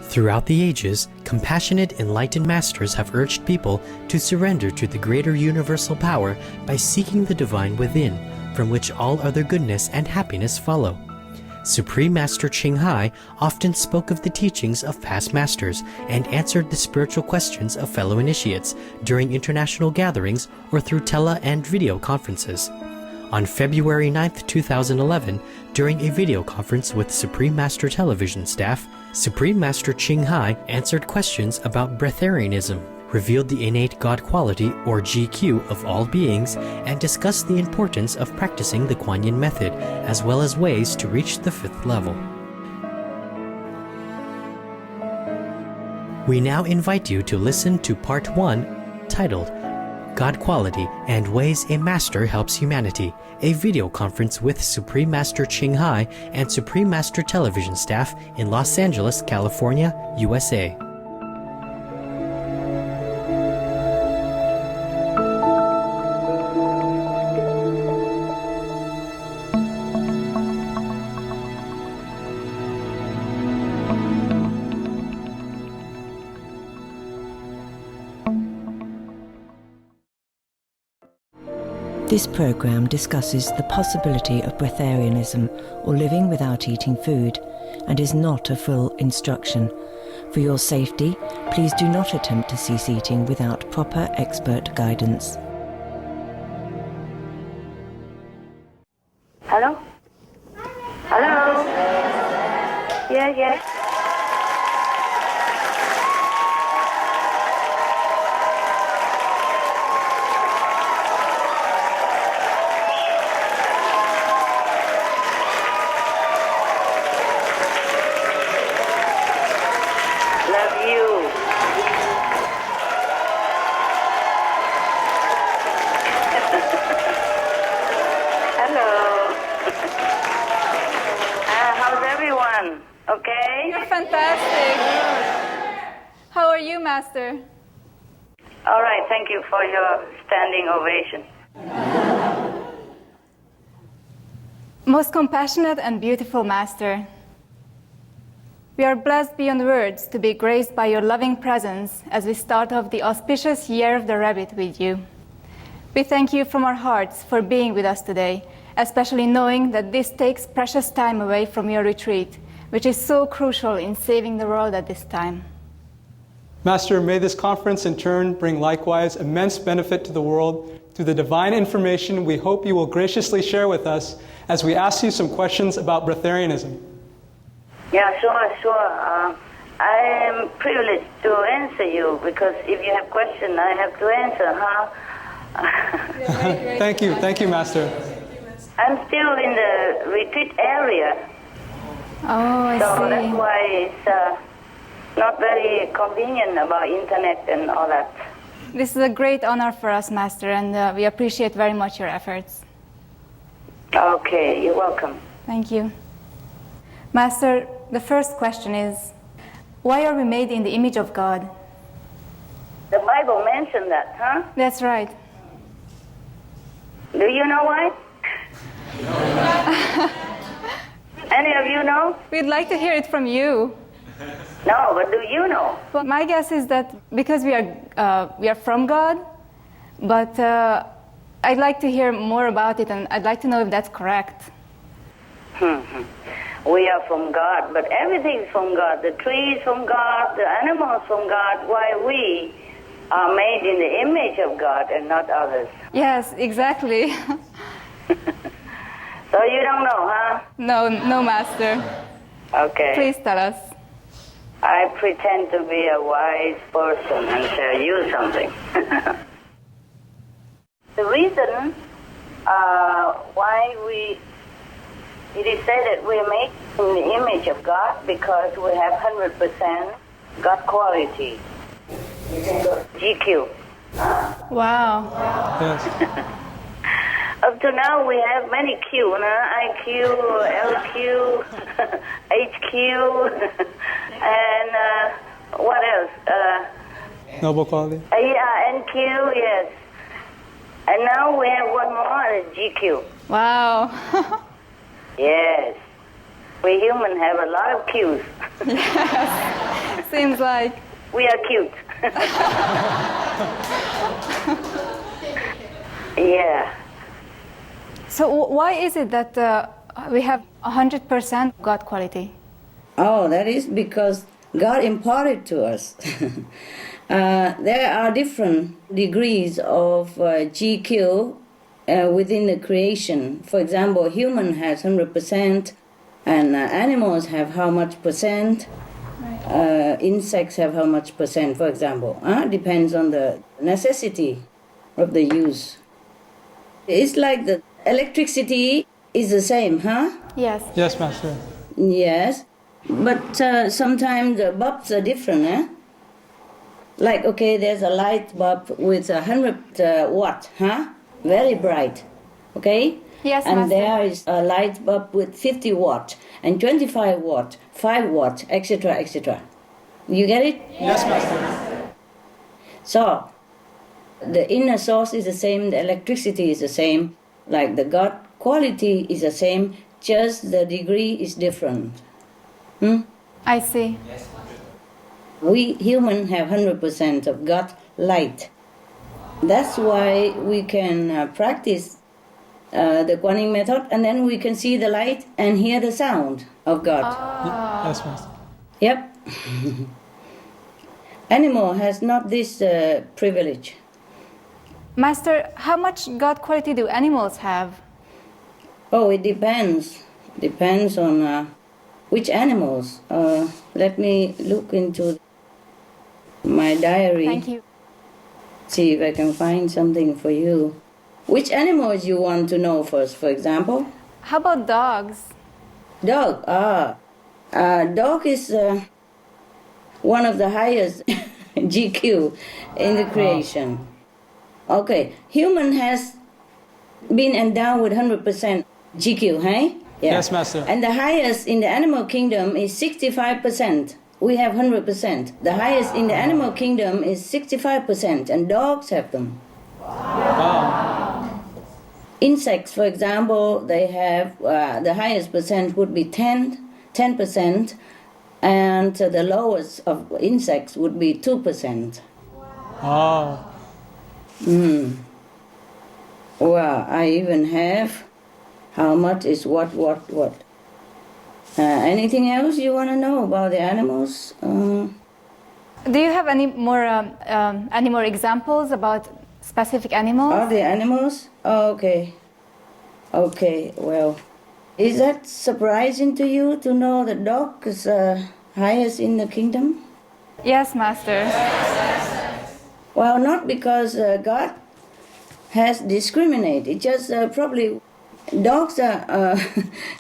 Throughout the ages, compassionate, enlightened masters have urged people to surrender to the greater universal power by seeking the divine within, from which all other goodness and happiness follow. Supreme Master Ching Hai often spoke of the teachings of past masters and answered the spiritual questions of fellow initiates during international gatherings or through tele and video conferences. On February 9, 2011, during a video conference with Supreme Master television staff, Supreme Master Ching Hai answered questions about breatharianism, revealed the innate God quality or GQ of all beings, and discussed the importance of practicing the Kuan Yin method, as well as ways to reach the 5th level. We now invite you to listen to Part 1, titled God Quality and Ways a Master Helps Humanity, a video conference with Supreme Master Ching Hai and Supreme Master television staff in Los Angeles, California, USA. This program discusses the possibility of breatharianism or living without eating food and is not a full instruction. For your safety, please do not attempt to cease eating without proper expert guidance. Hello? Hello? Yeah. Okay? You're fantastic. How are you, Master? All right, thank you for your standing ovation. Most compassionate and beautiful Master, we are blessed beyond words to be graced by your loving presence as we start off the auspicious Year of the Rabbit with you. We thank you from our hearts for being with us today, especially knowing that this takes precious time away from your retreat, which is so crucial in saving the world at this time. Master, may this conference in turn bring likewise immense benefit to the world through the divine information we hope you will graciously share with us as we ask you some questions about breatharianism. Yeah, sure. I am privileged to answer you because if you have questions, I have to answer, huh? Thank you, Master. I'm still in the retreat area. Oh, I so see. That's why it's not very convenient about internet and all that. This is a great honor for us, Master, and we appreciate very much your efforts. Okay, you're welcome. Thank you. Master, the first question is, why are we made in the image of God? The Bible mentioned that, huh? That's right. Do you know why? Any of you know? We'd like to hear it from you. No, but do you know? Well, my guess is that because we are from God, but I'd like to hear more about it, and I'd like to know if that's correct. We are from God, but everything's from God. The trees from God, the animals from God. Why we are made in the image of God and not others. Yes, exactly. So you don't know, huh? No, Master. Okay. Please tell us. I pretend to be a wise person and tell you something. The reason why it is said that we are made in the image of God because we have 100% God quality. GQ. Wow. Yes. Up to now, we have many Q, IQ, LQ, HQ, and what else? Noble quality. Yeah, NQ, yes. And now we have one more, GQ. Wow. Yes. We humans have a lot of Qs. Yes. Seems like. We are cute. Yeah. So why is it that we have 100% God quality? Oh, that is because God imparted to us. There are different degrees of GQ within the creation. For example, human has 100%, and animals have how much percent. Insects have how much percent, for example. Depends on the necessity of the use. It's like the electricity is the same, huh? Yes. Yes, Master. Yes, but sometimes the bulbs are different, eh? Like, okay, there's a light bulb with 100 watt, huh? Very bright, okay? Yes, and Master. there is a light bulb with 50 watt and 25 watt, 5 watt, etc., etc. You get it? Yes, Master. So, the inner source is the same, the electricity is the same, like the God quality is the same, just the degree is different. I see. We humans have 100% of God light. That's why we can practice the Kuan Yin method, and then we can see the light and hear the sound of God. Yes, Master. Yep. Animal has not this privilege. Master, how much God quality do animals have? Oh, it depends. Depends on which animals. Let me look into my diary. Thank you. See if I can find something for you. Which animals you want to know first, for example? How about dogs? Dog. Dog is one of the highest GQ in the creation. Okay, human has been endowed with 100% GQ, hey? Yeah. Yes, Master. And the highest in the animal kingdom is 65%. We have 100%. The highest in the animal kingdom is 65%, and dogs have them. Insects, for example, they have the highest percent would be 10%, and the lowest of insects would be 2%. Oh. Well, I even have how much is what. Anything else you want to know about the animals? Do you have any more examples about specific animals? Are the animals? Oh, okay. Okay, well, is that surprising to you to know the dog is highest in the kingdom? Yes, Master. Well, not because God has discriminated, just probably dogs are,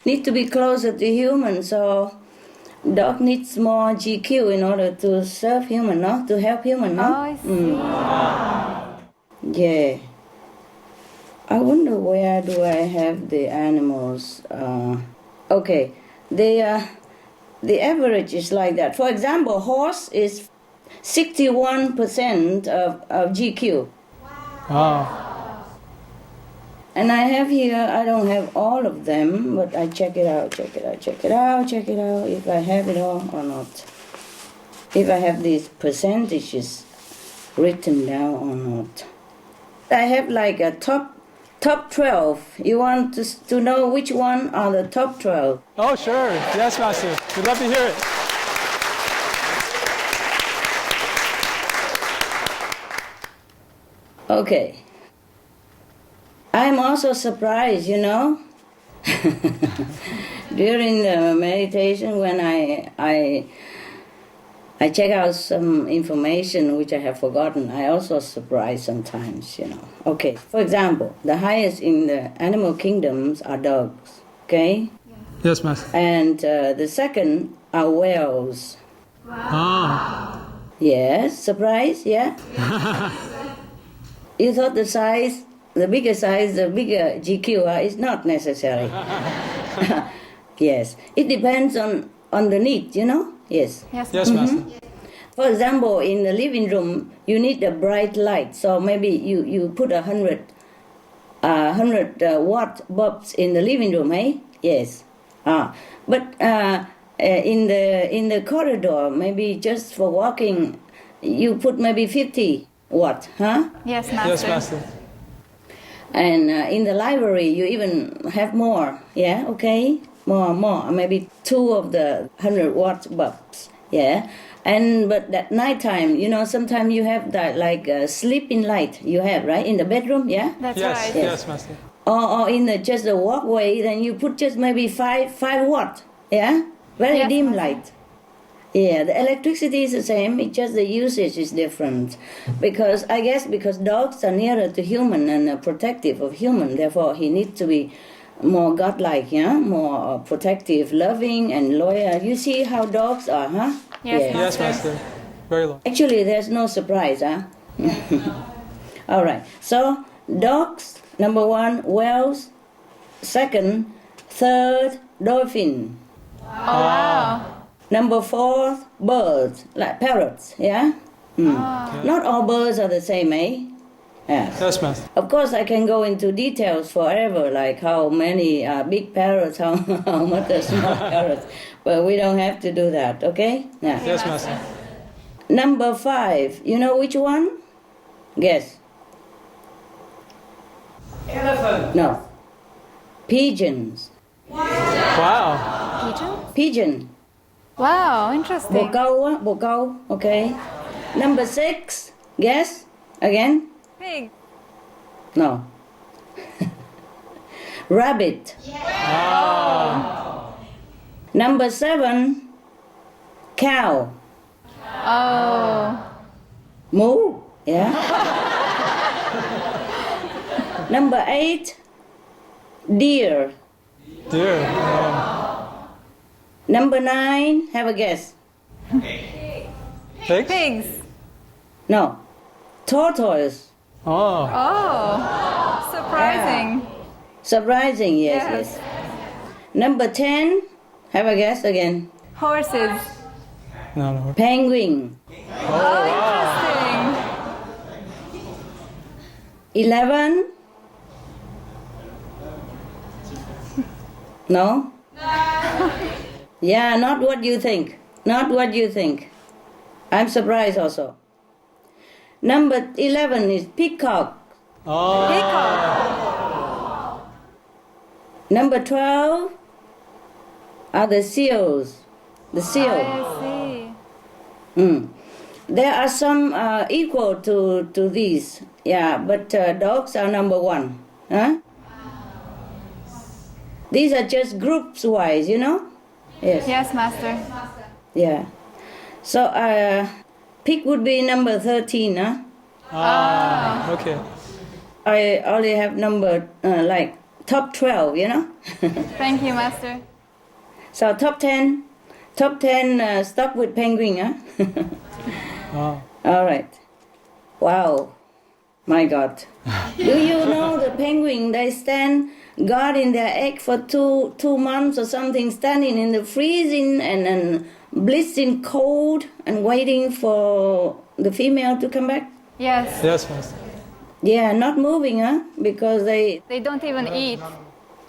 need to be closer to humans, so dog needs more GQ in order to serve human, no? To help human, no? Oh, I see. Yeah. I wonder where do I have the animals? Okay, the average is like that. For example, horse is 61% of GQ. Wow. And I have here, I don't have all of them, but I check it out, if I have it all or not. If I have these percentages written down or not. I have like a top 12. You want to know which one are the top 12? Oh, sure. Yes, Master. We'd love to hear it. Okay. I'm also surprised, you know. During the meditation, when I check out some information which I have forgotten, I also surprised sometimes, you know. Okay, for example, the highest in the animal kingdoms are dogs, okay? Yes, Master. And the second are whales. Ah. Yes, surprise, yeah? You thought the bigger size, the bigger GQ is not necessary. Yes, it depends on the need, you know? Yes. Yes, Yes, Master. For example, in the living room, you need a bright light, so maybe you put 100 watt bulbs in the living room, eh? Yes. But in the corridor, maybe just for walking, you put maybe 50 watt, huh? Yes, Master. Yes, Master. And in the library, you even have more, yeah, okay? More, maybe 2 of the 100-watt bulbs, yeah? But at nighttime, sometimes you have that like sleeping light you have, right, in the bedroom, yeah? That's Yes, right. yes, Master. Or in just the walkway, then you put just maybe 5 watt, yeah? Very Yes, dim Master. light. Yeah, the electricity is the same, it's just the usage is different. Because dogs are nearer to human and protective of human, therefore he needs to be more godlike, yeah? More protective, loving and loyal. You see how dogs are, huh? Yes, Yeah. Yes, Master. Very low. Actually, there's no surprise, huh? All right. So, dogs, number 1, whales, second, third, dolphin. Oh, wow. Number 4, birds, like parrots, yeah? Not all birds are the same, eh? Yes. Yes, Master. Of course, I can go into details forever, like how many big parrots, how much are small parrots, but we don't have to do that, okay? Yeah. Yes, Master. Number 5, you know which one? Guess. Elephant. No. Pigeons. Wow. Pigeon? Pigeon. Wow, interesting. Bồ câu, okay. Number 6, guess. Again? Pig. No. Rabbit. Number 7, cow. Oh. Moo. Yeah. Number 8, deer. Dear. Number 9, have a guess. Pigs? Pigs. No. Tortoise. Oh. Oh. Surprising. Surprising, yes, Yes. yes. Number 10, have a guess again. Horses. No. Penguin. Oh, interesting. 11. No? Yeah, not what you think. Not what you think. I'm surprised also. Number 11 is peacock. Oh. Peacock. Number 12 are the seals. The seal. I see. There are some equal to these. Yeah, but dogs are number 1. Huh? These are just groups wise, Yes. Yes, Master. Yeah. So pig would be number 13, huh? Okay. I only have number like top 12, Thank you, Master. So top 10 stuck with penguin, huh? Wow. All right. Wow. My God. Do you know the penguin, they stand guarding their egg for two months or something, standing in the freezing and blistering cold and waiting for the female to come back? Yes. Yes, Master. Yeah, not moving, huh? Because They don't even eat.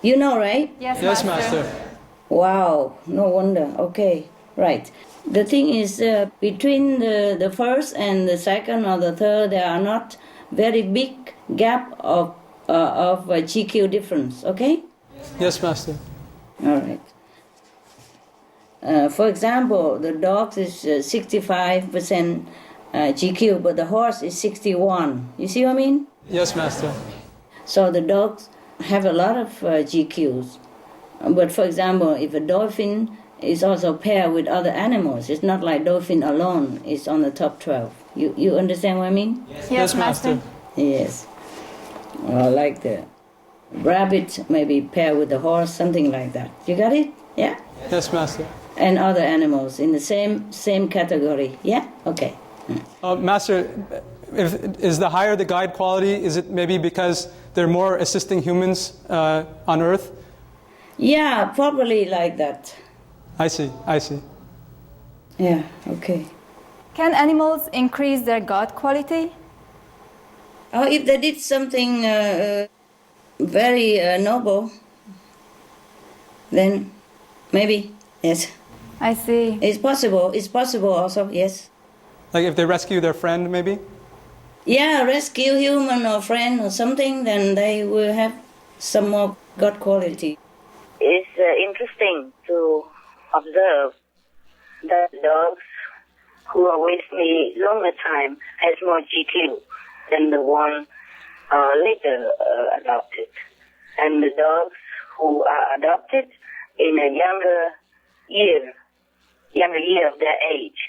you know, right? Yes, Yes, Master. Master. Wow, no wonder. Okay, right. The thing is, between the first and the second or the third, there are not very big gap of GQ difference. Okay. Yes, Master. All right. For example, the dogs is 65% GQ, but the horse is 61. You see what I mean? Yes, Master. So the dogs have a lot of GQs. But for example, if a dolphin is also paired with other animals, it's not like dolphin alone is on the top 12. You understand what I mean? Yes, Master. Yes. Like the rabbit maybe paired with the horse, something like that. You got it? Yeah? Yes, Master. And other animals in the same category. Yeah? Okay. Master, is the higher the guide quality, is it maybe because they're more assisting humans on Earth? Yeah, probably like that. I see. Yeah, okay. Can animals increase their God quality? If they did something very noble, then maybe, yes. I see. It's possible. It's possible also, yes. Like if they rescue their friend, maybe? Yeah, rescue human or friend or something, then they will have some more God quality. It's interesting to observe that dogs who are with me longer time has more GQ than the one later adopted. And the dogs who are adopted in a younger year of their age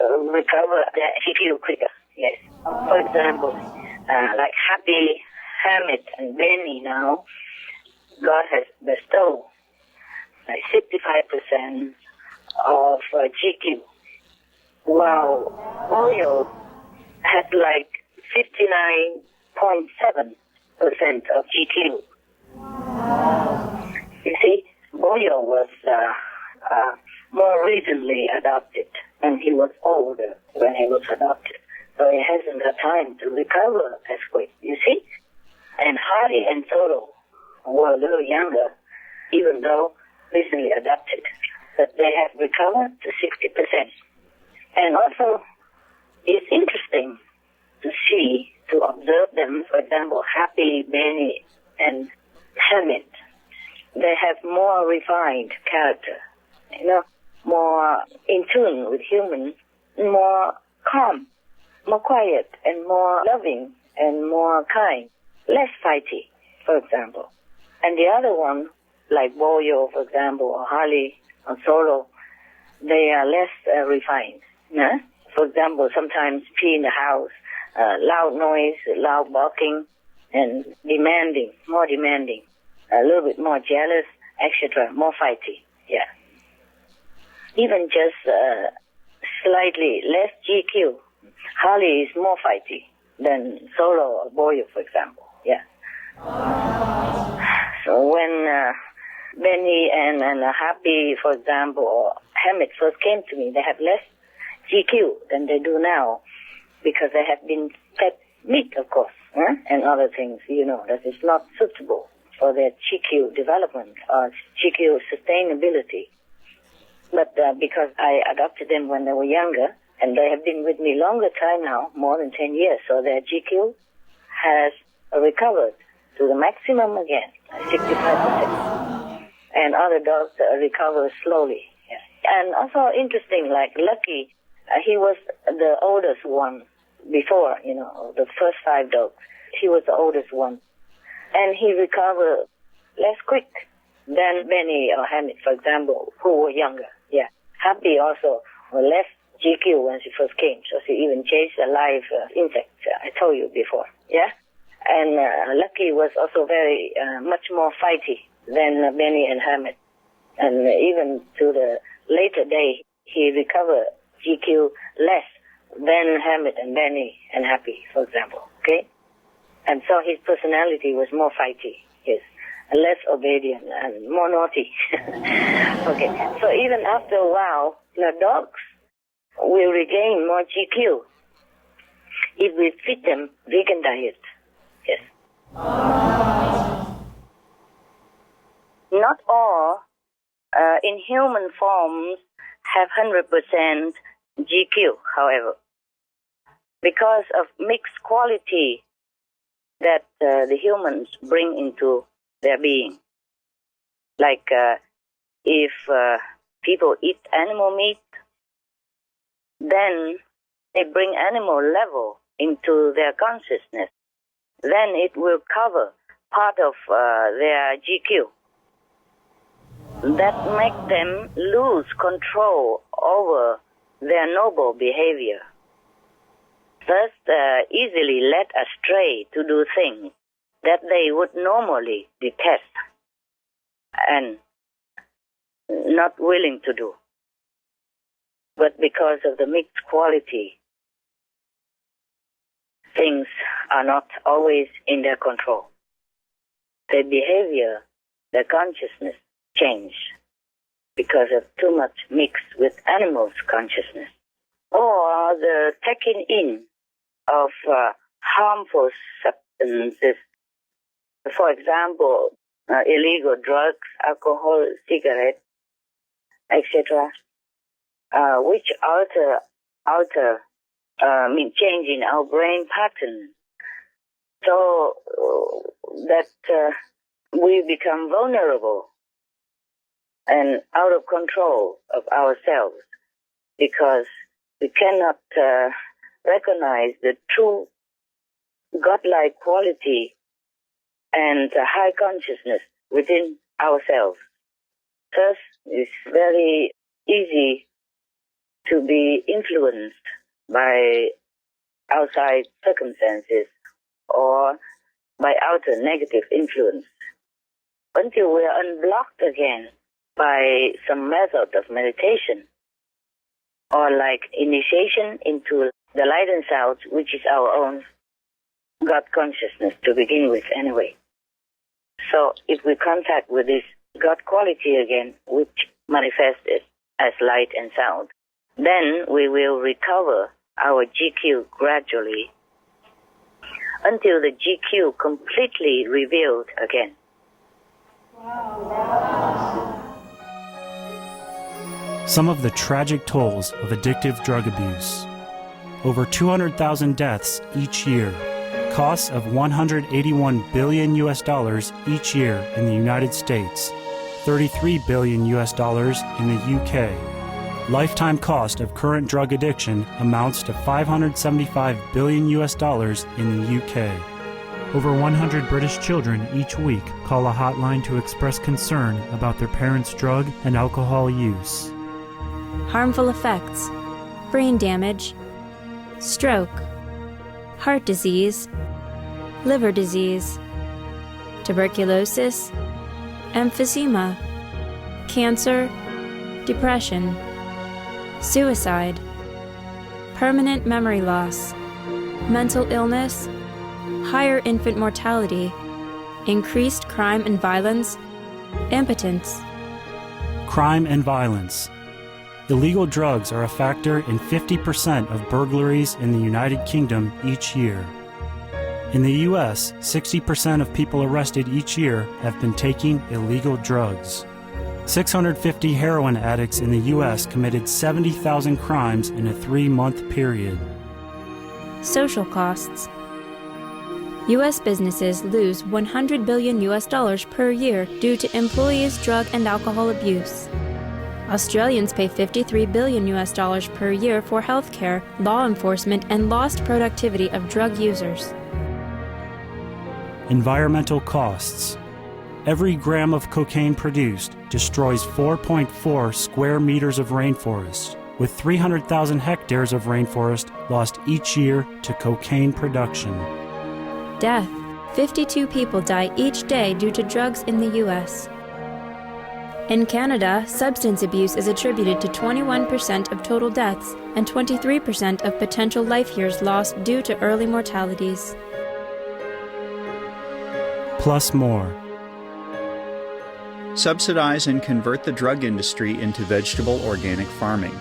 recover their GQ quicker. Yes. For example, like Happy, Hermit, and Benny now, God has bestowed like 65% of GQ, while Boyo has like 59.7% of GQ. You see, Boyo was more recently adopted, and he was older when he was adopted, so he hasn't got time to recover as quick, you see? And Harley and Solo were a little younger, even though recently adopted, but they have recovered to 60%. And also, it's interesting to observe them. For example, Happy, Benny, and Hermit. They have more refined character, more in tune with humans, more calm, more quiet, and more loving, and more kind, less fighty, for example. And the other one, like Boyo, for example, or Harley, or Solo, they are less refined. Yeah? For example, sometimes pee in the house, loud noise, loud barking, and more demanding, a little bit more jealous, etc., more fighty. Yeah. Even just slightly less GQ. Harley is more fighty than Solo or Boyo, for example. Yeah. So when Benny and Happy, for example, or Hermit first came to me, they have less GQ than they do now, because they have been fed meat, of course, and other things, that is not suitable for their GQ development or GQ sustainability. But because I adopted them when they were younger, and they have been with me longer time now, more than 10 years, so their GQ has recovered to the maximum again, 65%. And other dogs recover slowly. Yeah. And also interesting, like Lucky, he was the oldest one before, the first 5 dogs. He was the oldest one. And he recovered less quick than Benny or Hamid, for example, who were younger. Yeah. Happy also was less GQ when she first came, so she even chased a live insect, I told you before. Yeah. And Lucky was also very much more fighty than Benny and Hermit. And even to the later day, he recovered GQ less than Hermit and Benny and Happy, for example. Okay? And so his personality was more fighty, yes, and less obedient and more naughty. Okay. So even after a while, the dogs will regain more GQ if we feed them vegan diet. Yes. Not all in human forms have 100% GQ, however, because of mixed quality that the humans bring into their being. Like if people eat animal meat, then they bring animal level into their consciousness. Then it will cover part of their GQ. That makes them lose control over their noble behavior. Thus, easily led astray to do things that they would normally detest and not willing to do. But because of the mixed quality, things are not always in their control. Their behavior, their consciousness change because of too much mixed with animals' consciousness. Or the taking in of harmful substances. For example, illegal drugs, alcohol, cigarettes, etc., which change in our brain pattern, so that we become vulnerable and out of control of ourselves, because we cannot recognize the true godlike quality and high consciousness within ourselves. Thus, it's very easy to be influenced by outside circumstances or by outer negative influence, until we are unblocked again by some method of meditation, or like initiation into the light and sound, which is our own God consciousness to begin with anyway. So if we contact with this God quality again, which manifests as light and sound, then we will recover our GQ gradually until the GQ completely revealed again. Some of the tragic tolls of addictive drug abuse. Over 200,000 deaths each year. Costs of $181 billion each year in the United States. $33 billion in the UK. Lifetime cost of current drug addiction amounts to $575 billion in the UK. Over 100 British children each week call a hotline to express concern about their parents' drug and alcohol use. Harmful effects: brain damage, stroke, heart disease, liver disease, tuberculosis, emphysema, cancer, depression, suicide, permanent memory loss, mental illness, higher infant mortality, increased crime and violence, impotence. Crime and violence. Illegal drugs are a factor in 50% of burglaries in the United Kingdom each year. In the U.S., 60% of people arrested each year have been taking illegal drugs. 650 heroin addicts in the U.S. committed 70,000 crimes in a 3-month period. Social costs. U.S. businesses lose $100 billion per year due to employees' drug and alcohol abuse. Australians pay $53 billion per year for healthcare, law enforcement, and lost productivity of drug users. Environmental costs. Every gram of cocaine produced destroys 4.4 square meters of rainforest, with 300,000 hectares of rainforest lost each year to cocaine production. Death. 52 people die each day due to drugs in the U.S. In Canada, substance abuse is attributed to 21% of total deaths and 23% of potential life years lost due to early mortalities. Plus more. Subsidize and convert the drug industry into vegetable organic farming.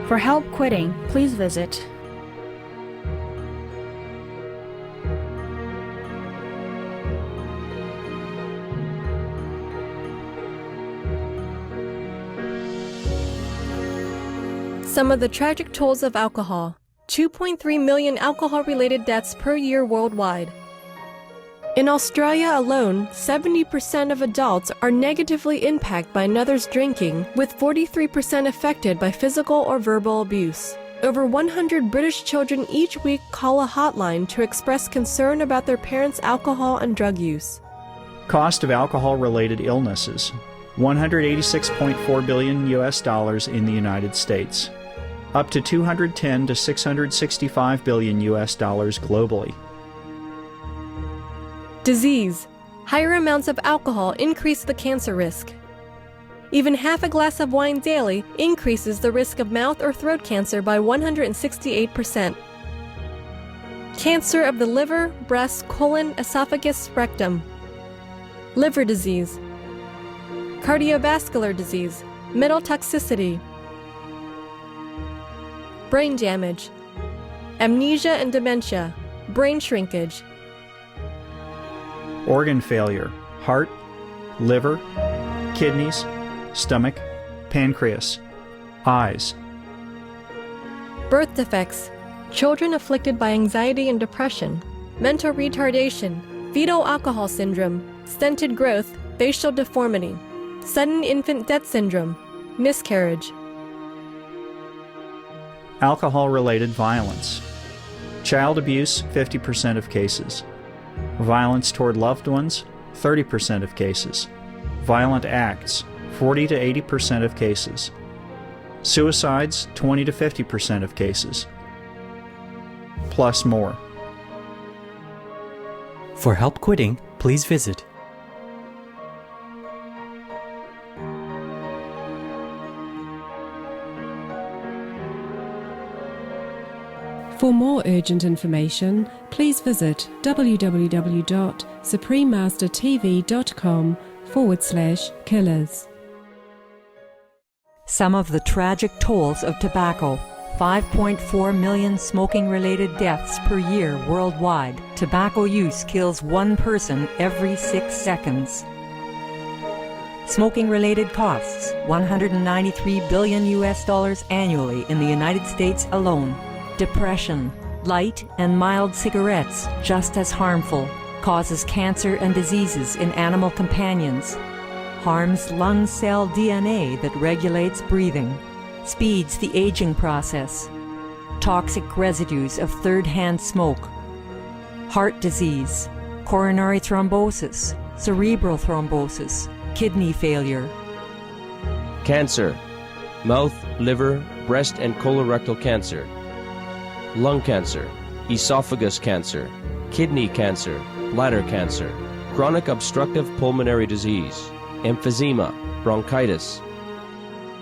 For help quitting, please visit Some of the tragic tolls of alcohol. 2.3 million alcohol-related deaths per year worldwide. In Australia alone, 70% of adults are negatively impacted by another's drinking, with 43% affected by physical or verbal abuse. Over 100 British children each week call a hotline to express concern about their parents' alcohol and drug use. Cost of alcohol-related illnesses: $186.4 billion in the United States. Up to $210 to $665 billion globally. Disease. Higher amounts of alcohol increase the cancer risk. Even half a glass of wine daily increases the risk of mouth or throat cancer by 168%. Cancer of the liver, breast, colon, esophagus, rectum. Liver disease. Cardiovascular disease. Metal toxicity. Brain damage. Amnesia and dementia. Brain shrinkage. Organ failure: heart, liver, kidneys, stomach, pancreas, eyes. Birth defects, children afflicted by anxiety and depression, mental retardation, fetal alcohol syndrome, stunted growth, facial deformity, sudden infant death syndrome, miscarriage. Alcohol-related violence. Child abuse, 50% of cases. Violence toward loved ones, 30% of cases. Violent acts, 40 to 80% of cases. Suicides, 20 to 50% of cases. Plus more. For help quitting, please visit For more urgent information, please visit www.suprememastertv.com/killers. Some of the tragic tolls of tobacco. 5.4 million smoking-related deaths per year worldwide. Tobacco use kills one person every 6 seconds. Smoking-related costs, $193 billion annually in the United States alone. Depression, light and mild cigarettes, just as harmful, causes cancer and diseases in animal companions. Harms lung cell DNA that regulates breathing. Speeds the aging process. Toxic residues of third-hand smoke. Heart disease, coronary thrombosis, cerebral thrombosis, kidney failure. Cancer, mouth, liver, breast and colorectal cancer. Lung cancer, esophagus cancer, kidney cancer, bladder cancer, chronic obstructive pulmonary disease, emphysema, bronchitis.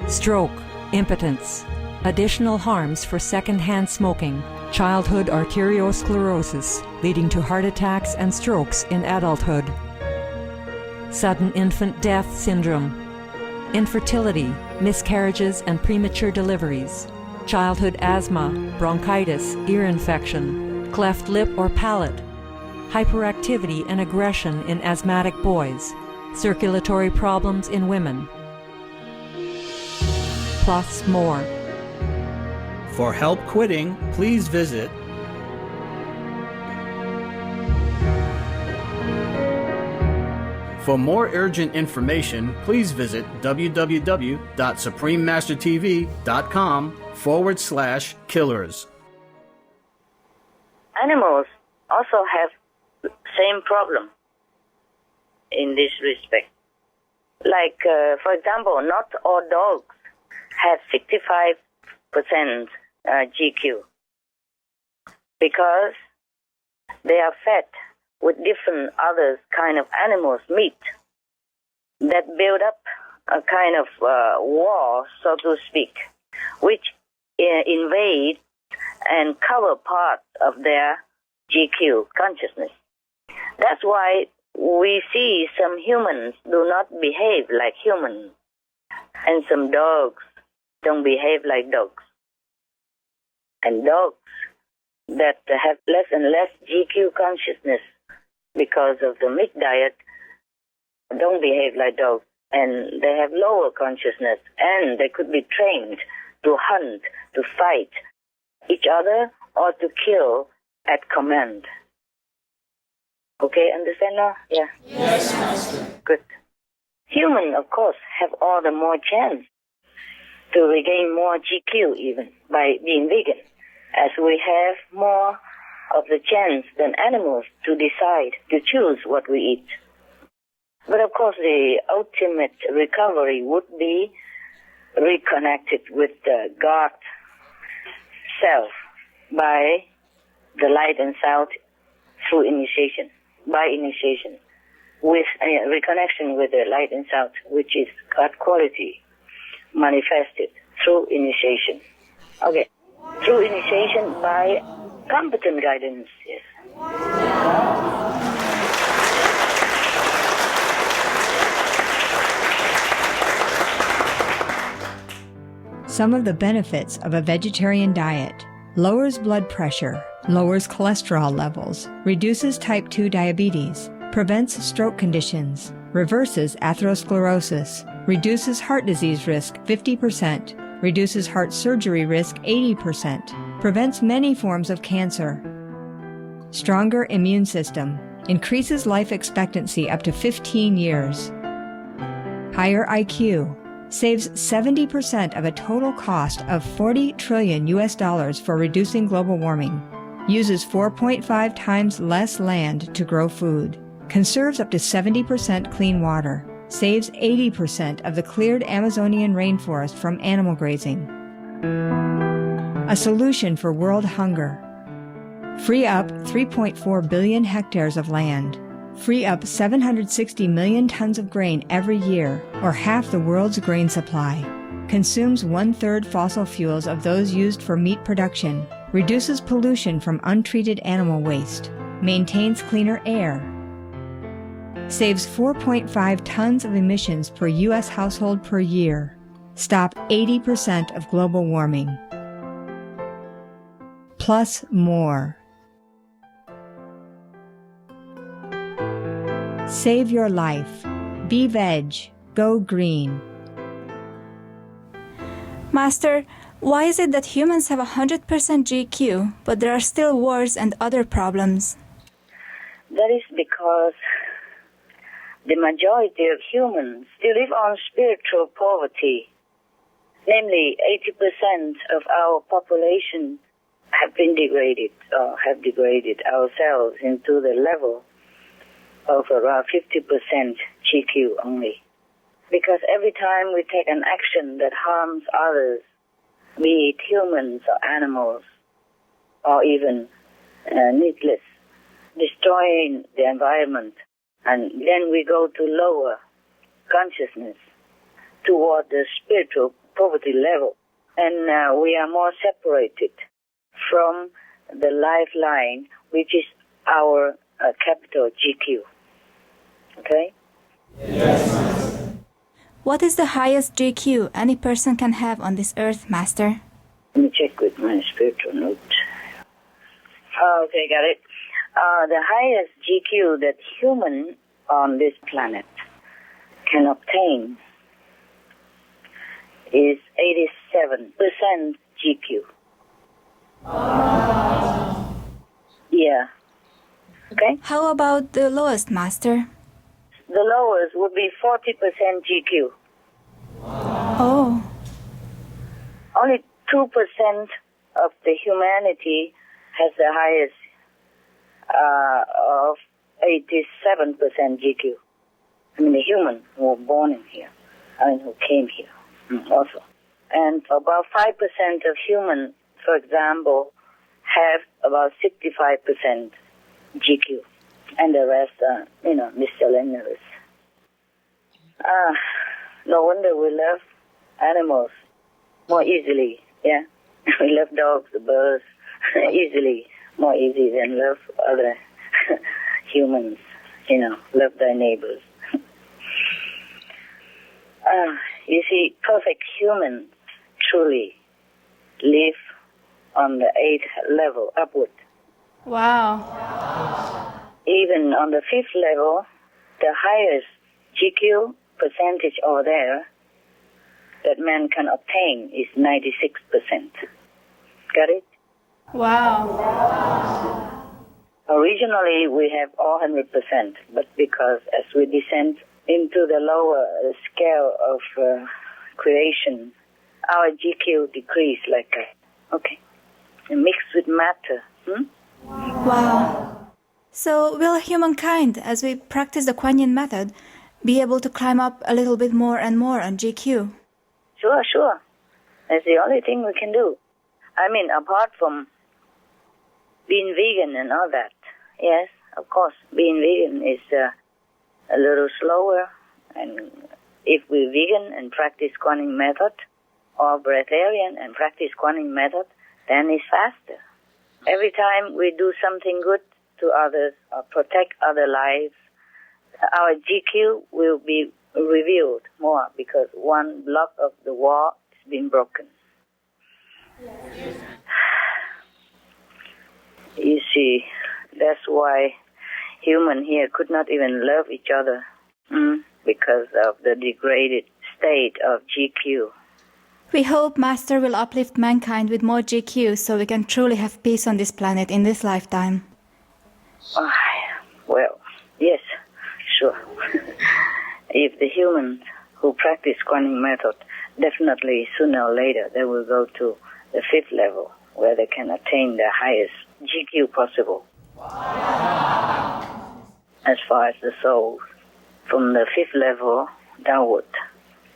Stroke, impotence, additional harms for second-hand smoking, childhood arteriosclerosis, leading to heart attacks and strokes in adulthood. Sudden infant death syndrome, infertility, miscarriages and premature deliveries, childhood asthma, bronchitis, ear infection, cleft lip or palate, hyperactivity and aggression in asthmatic boys, circulatory problems in women. Plus more. For help quitting, please visit For more urgent information, please visit www.suprememastertv.com/killers. Animals also have the same problem in this respect. Like, for example, not all dogs have 65% GQ because they are fed with different other kind of animals' meat that build up a kind of wall, so to speak, which invade and cover parts of their GQ consciousness. That's why we see some humans do not behave like humans, and some dogs don't behave like dogs. And dogs that have less and less GQ consciousness because of the meat diet don't behave like dogs, and they have lower consciousness, and they could be trained to hunt, to fight each other, or to kill at command. Okay, understand now? Yeah. Yes, Master. Good. Humans, of course, have all the more chance to regain more GQ even by being vegan, as we have more of the chance than animals to decide, to choose what we eat. But of course, the ultimate recovery would be reconnected with the God self by the light and sound through initiation, by initiation, with a reconnection with the light and sound, which is God quality manifested through initiation. Okay, through initiation by competent guidance, yes. Some of the benefits of a vegetarian diet: lowers blood pressure, lowers cholesterol levels, reduces type 2 diabetes, prevents stroke conditions, reverses atherosclerosis, reduces heart disease risk 50%, reduces heart surgery risk 80%, prevents many forms of cancer. Stronger immune system, increases life expectancy up to 15 years. Higher IQ, saves 70% of a total cost of $40 trillion for reducing global warming. Uses 4.5 times less land to grow food. Conserves up to 70% clean water. Saves 80% of the cleared Amazonian rainforest from animal grazing. A solution for world hunger. Free up 3.4 billion hectares of land. Free up 760 million tons of grain every year, or half the world's grain supply. Consumes 1/3 fossil fuels of those used for meat production. Reduces pollution from untreated animal waste. Maintains cleaner air. Saves 4.5 tons of emissions per U.S. household per year. Stop 80% of global warming. Plus more. Save your life. Be veg. Go green. Master, why is it that humans have 100% GQ, but there are still wars and other problems? That is because the majority of humans still live on spiritual poverty. Namely, 80% of our population have been degraded, or have degraded ourselves into the level of around 50% GQ only. Because every time we take an action that harms others, be it humans or animals, or even needless, destroying the environment, and then we go to lower consciousness toward the spiritual poverty level, and we are more separated from the lifeline, which is our capital GQ. Okay? Yes. What is the highest GQ any person can have on this earth, Master? Let me check with my spiritual note. Okay, got it. The highest GQ that human on this planet can obtain is 87% GQ. Yeah. Okay? How about the lowest, Master? The lowest would be 40% GQ. Oh. Only 2% of the humanity has the highest of 87% GQ. I mean, the human who were born in here, who came here also. And about 5% of humans, for example, have about 65% GQ. And the rest are, miscellaneous. No wonder we love animals more easily, yeah? We love dogs, birds, easily, more easy than love other humans, love thy neighbors. You see, perfect humans truly live on the 8th level upward. Wow. Even on the 5th level, the highest GQ percentage over there that man can obtain is 96%. Got it? Wow. Originally, we have all 100%, but because as we descend into the lower scale of creation, our GQ decreased like that. Okay. And mixed with matter. Wow. So will humankind, as we practice the Kuan Yin method, be able to climb up a little bit more and more on GQ? Sure. That's the only thing we can do. I mean, apart from being vegan and all that. Yes, of course, being vegan is a little slower. And if we're vegan and practice Kuan Yin method, or breatharian and practice Kuan Yin method, then it's faster. Every time we do something good to others or protect other lives, our GQ will be revealed more because one block of the wall has been broken. Yes. You see, that's why humans here could not even love each other because of the degraded state of GQ. We hope Master will uplift mankind with more GQ so we can truly have peace on this planet in this lifetime. Well, yes, sure. If the humans who practice Kuan Yin method, definitely sooner or later they will go to the 5th level where they can attain the highest GQ possible. As far as the soul, from the 5th level downward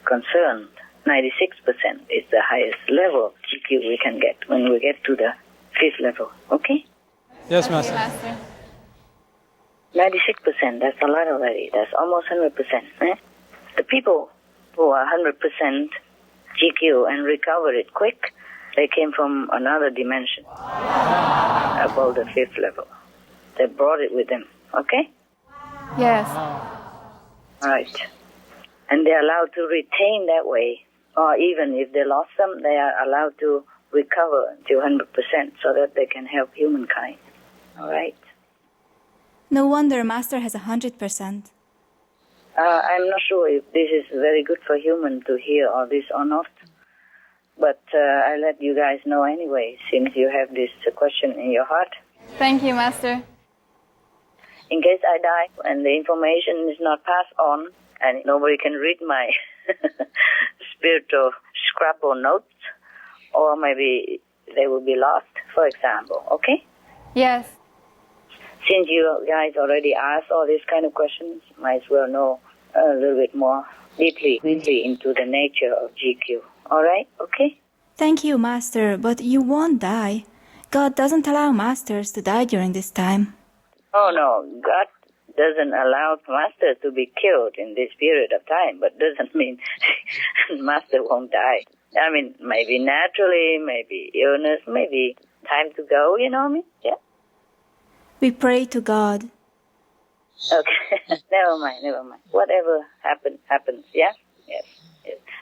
concerned, 96% is the highest level of GQ we can get when we get to the 5th level. Okay? Yes, Master. 96%, that's a lot already. That's almost 100%. Eh? The people who are 100% GQ and recover it quick, they came from another dimension above the 5th level. They brought it with them. Okay? Yes. Right. And they're allowed to retain that way. Or even if they lost them, they are allowed to recover to 100% so that they can help humankind. All right? No wonder Master has 100%. I'm not sure if this is very good for human to hear all this or not. But I let you guys know anyway, since you have this question in your heart. Thank you, Master. In case I die and the information is not passed on and nobody can read my spiritual scrapbook notes, or maybe they will be lost, for example, okay? Yes. Since you guys already asked all these kind of questions, might as well know a little bit more deeply into the nature of GQ. All right? Okay? Thank you, Master, but you won't die. God doesn't allow Masters to die during this time. Oh, no. God doesn't allow Master to be killed in this period of time, but doesn't mean Master won't die. I mean, maybe naturally, maybe illness, maybe time to go, you know what I mean? Yeah. We pray to God. Okay. Never mind. Whatever happens, yeah? Yes.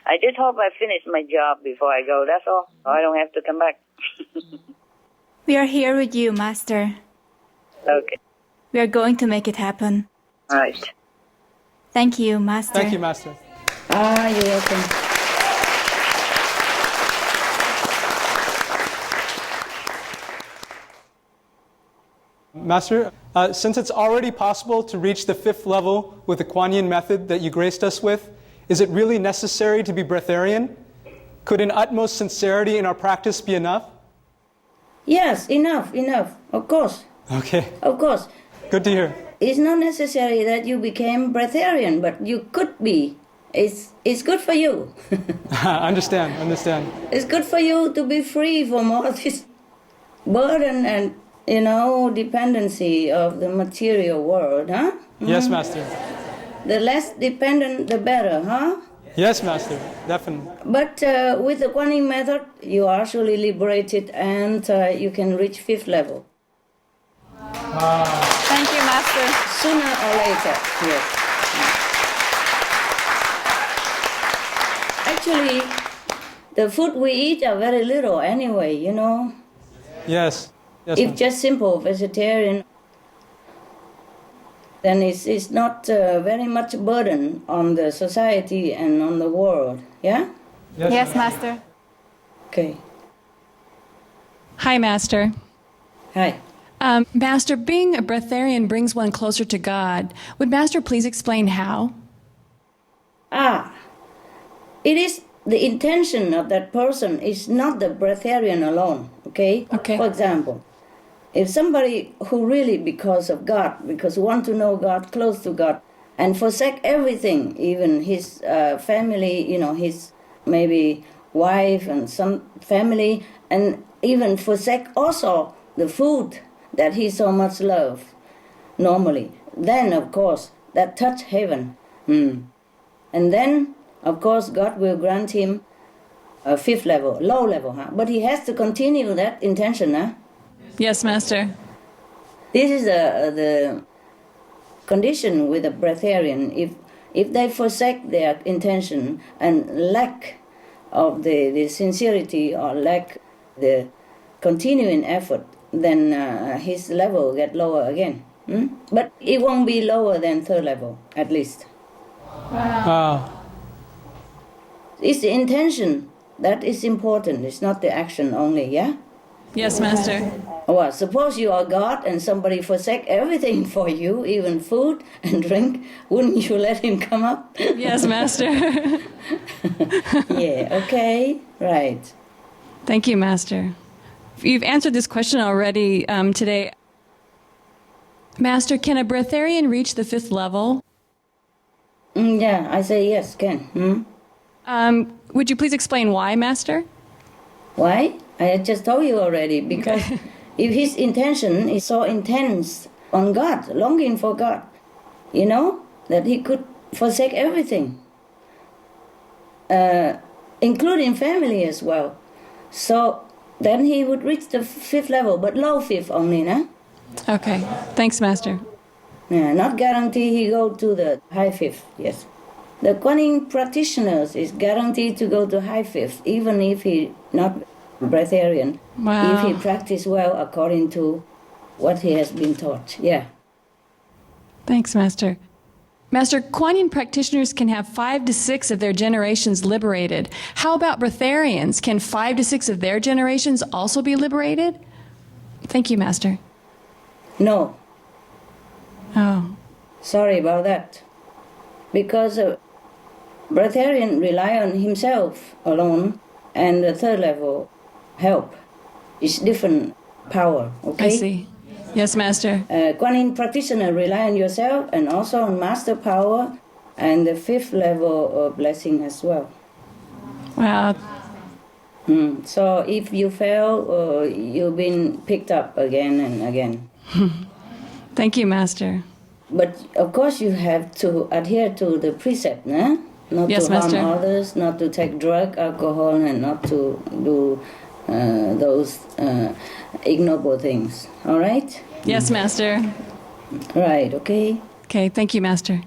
I just hope I finish my job before I go, that's all. I don't have to come back. We are here with you, Master. Okay. We are going to make it happen. All right. Thank you, Master. Thank you, Master. You're welcome. Master, since it's already possible to reach the 5th level with the Kuan Yin method that you graced us with, is it really necessary to be breatharian? Could an utmost sincerity in our practice be enough? Yes, enough, of course. Okay. Of course. Good to hear. It's not necessary that you became breatharian, but you could be. It's good for you. Understand. It's good for you to be free from all this burden and, dependency of the material world, huh? Yes, Master. The less dependent, the better, huh? Yes, Master, definitely. But with the Kuan Yin method, you are actually liberated and you can reach 5th level. Thank you, Master. Sooner or later, yes. Actually, the food we eat are very little anyway, Yes. If just simple vegetarian, then it's not very much burden on the society and on the world, yeah? Yes, Master. Okay. Hi, Master. Hi. Master, being a breatharian brings one closer to God. Would Master please explain how? It is the intention of that person is not the breatharian alone, okay? For example, if somebody who really, because of God, because want to know God, close to God, and forsake everything, even his family, his maybe wife and some family, and even forsake also the food that he so much loves normally, then of course that touch heaven. And then of course God will grant him a 5th level, low level, but he has to continue that intention. Yes, Master. This is the condition with a breatharian. If they forsake their intention and lack of the sincerity or lack the continuing effort, then his level get lower again. But it won't be lower than 3rd level, at least. Wow. It's the intention that is important. It's not the action only, yeah? Yes, Master. Well, suppose you are God and somebody forsake everything for you, even food and drink. Wouldn't you let him come up? Yes, Master. Yeah, okay, right. Thank you, Master. You've answered this question already today. Master, can a breatharian reach the 5th level? Yeah, I say yes, can. Would you please explain why, Master? Why? I just told you already, because if his intention is so intense on God, longing for God, you know, that he could forsake everything, including family as well. So then he would reach the 5th level, but low 5th only, no? Okay. Thanks, Master. Yeah, not guarantee he go to the high 5th, yes. The Kuan Yin practitioners is guaranteed to go to high 5th, even if he not breatharian, Wow. if he practice well according to what he has been taught. Yeah. Thanks, Master. Master, Kuan Yin practitioners can have 5 to 6 of their generations liberated. How about breatharians? Can 5 to 6 of their generations also be liberated? Thank you, Master. No. Oh. Sorry about that. Because breatharian rely on himself alone, and the 3rd level help. It's different power, okay? I see. Yes, Master. Kuan Yin practitioner rely on yourself and also on master power and the 5th level of blessing as well. Wow. So if you fail, you've been picked up again and again. Thank you, Master. But of course you have to adhere to the precept, nah? Not Yes, to harm Master. others, not to take drug, alcohol, and not to do those ignoble things. All right? Yes, Master. Right, okay? Okay, thank you, Master.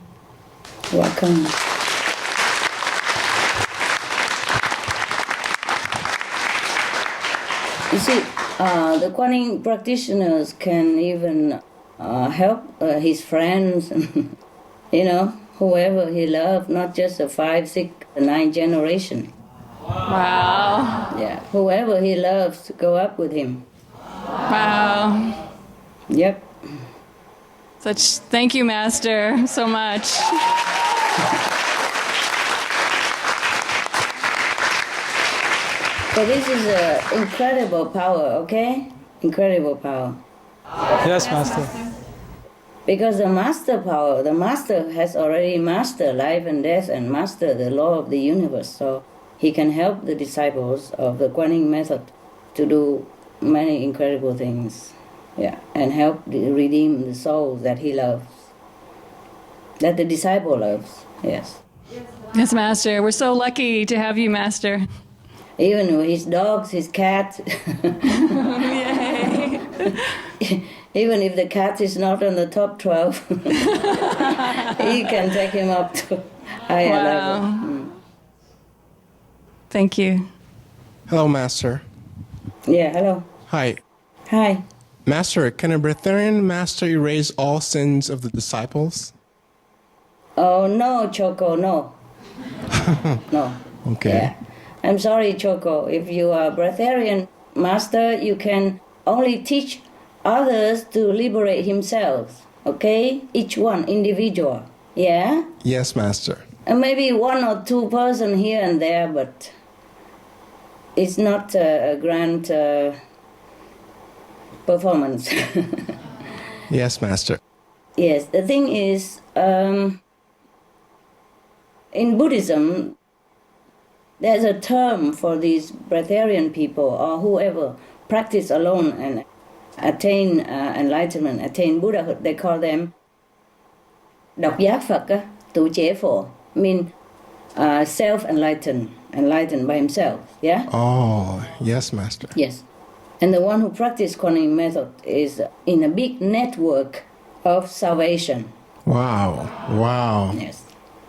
Welcome. You see, the Kuan Yin practitioners can even help his friends, you know, whoever he loved, not just a 5, 6, 9 generation. Wow. Yeah, whoever he loves to go up with him. Wow. Yep. Thank you, Master, so much. So this is an incredible power, okay? Incredible power. Yes, Master. Because the master power, the master has already mastered life and death and mastered the law of the universe. So he can help the disciples of the Kuan Yin method to do many incredible things. Yeah, and help redeem the souls that he loves, that the disciple loves. Yes. Yes, Master. We're so lucky to have you, Master. Even with his dogs, his cat. Yay. Even if the cat is not on the top 12, he can take him up to higher level. Thank you. Hello, Master. Yeah, hello. Hi. Hi. Master, can a breatharian master erase all sins of the disciples? Oh, no, Choco, no. No. Okay. Yeah. I'm sorry, Choco. If you are a breatharian master, you can only teach others to liberate himself. Okay? Each one, individual. Yeah? Yes, Master. And maybe 1 or 2 person here and there, but it's not a grand performance. Yes, Master. Yes, the thing is, in Buddhism, there's a term for these breatharian people or whoever practice alone and attain enlightenment, attain Buddhahood. They call them độc giác Phật, tụ chế phổ, mean self-enlightened, enlightened by himself. Yeah? Oh, yes, Master. Yes. And the one who practices Kuan Yin method is in a big network of salvation. Wow. Wow. Yes,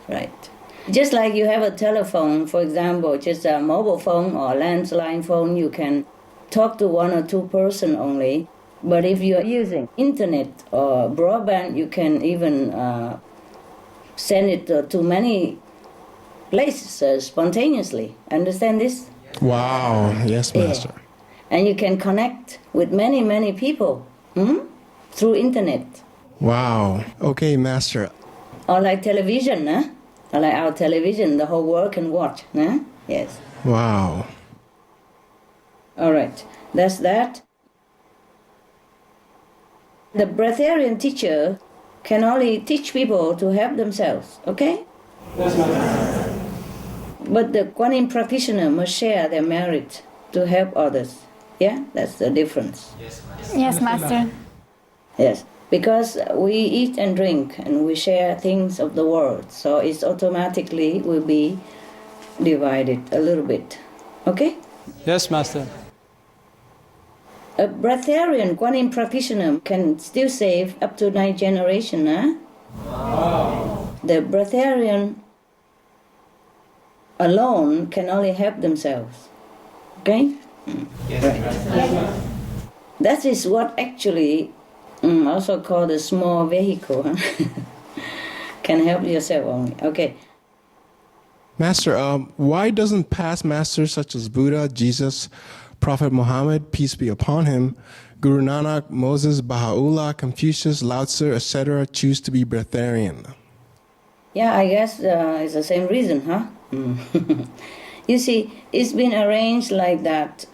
right. Just like you have a telephone, for example, just a mobile phone or a landline phone, you can talk to 1 or 2 person only. But if you are using internet or broadband, you can even send it to many place spontaneously. Understand this? Wow. Yes, Master. Yeah. And you can connect with many, many people through internet. Wow. Okay, Master. Or like television, huh? Or like our television, the whole world can watch, huh? Yes. Wow. All right. That's that. The breatharian teacher can only teach people to help themselves, okay? Yes, Master. But the Kuan Yin practitioner must share their merit to help others. Yeah, that's the difference. Yes, Master. Yes, because we eat and drink and we share things of the world, so it's automatically will be divided a little bit. Okay? Yes, Master. A breatharian Kuan Yin practitioner can still save up to 9 generations, huh? Wow. The breatharian alone can only help themselves. Okay? Yes. Right. That is what actually, also called a small vehicle, huh? Can help yourself only. Okay. Master, why doesn't past masters such as Buddha, Jesus, Prophet Muhammad, peace be upon him, Guru Nanak, Moses, Baha'u'llah, Confucius, Lao Tzu, etc., choose to be breatharian? Yeah, I guess it's the same reason, huh? You see, it's been arranged like that.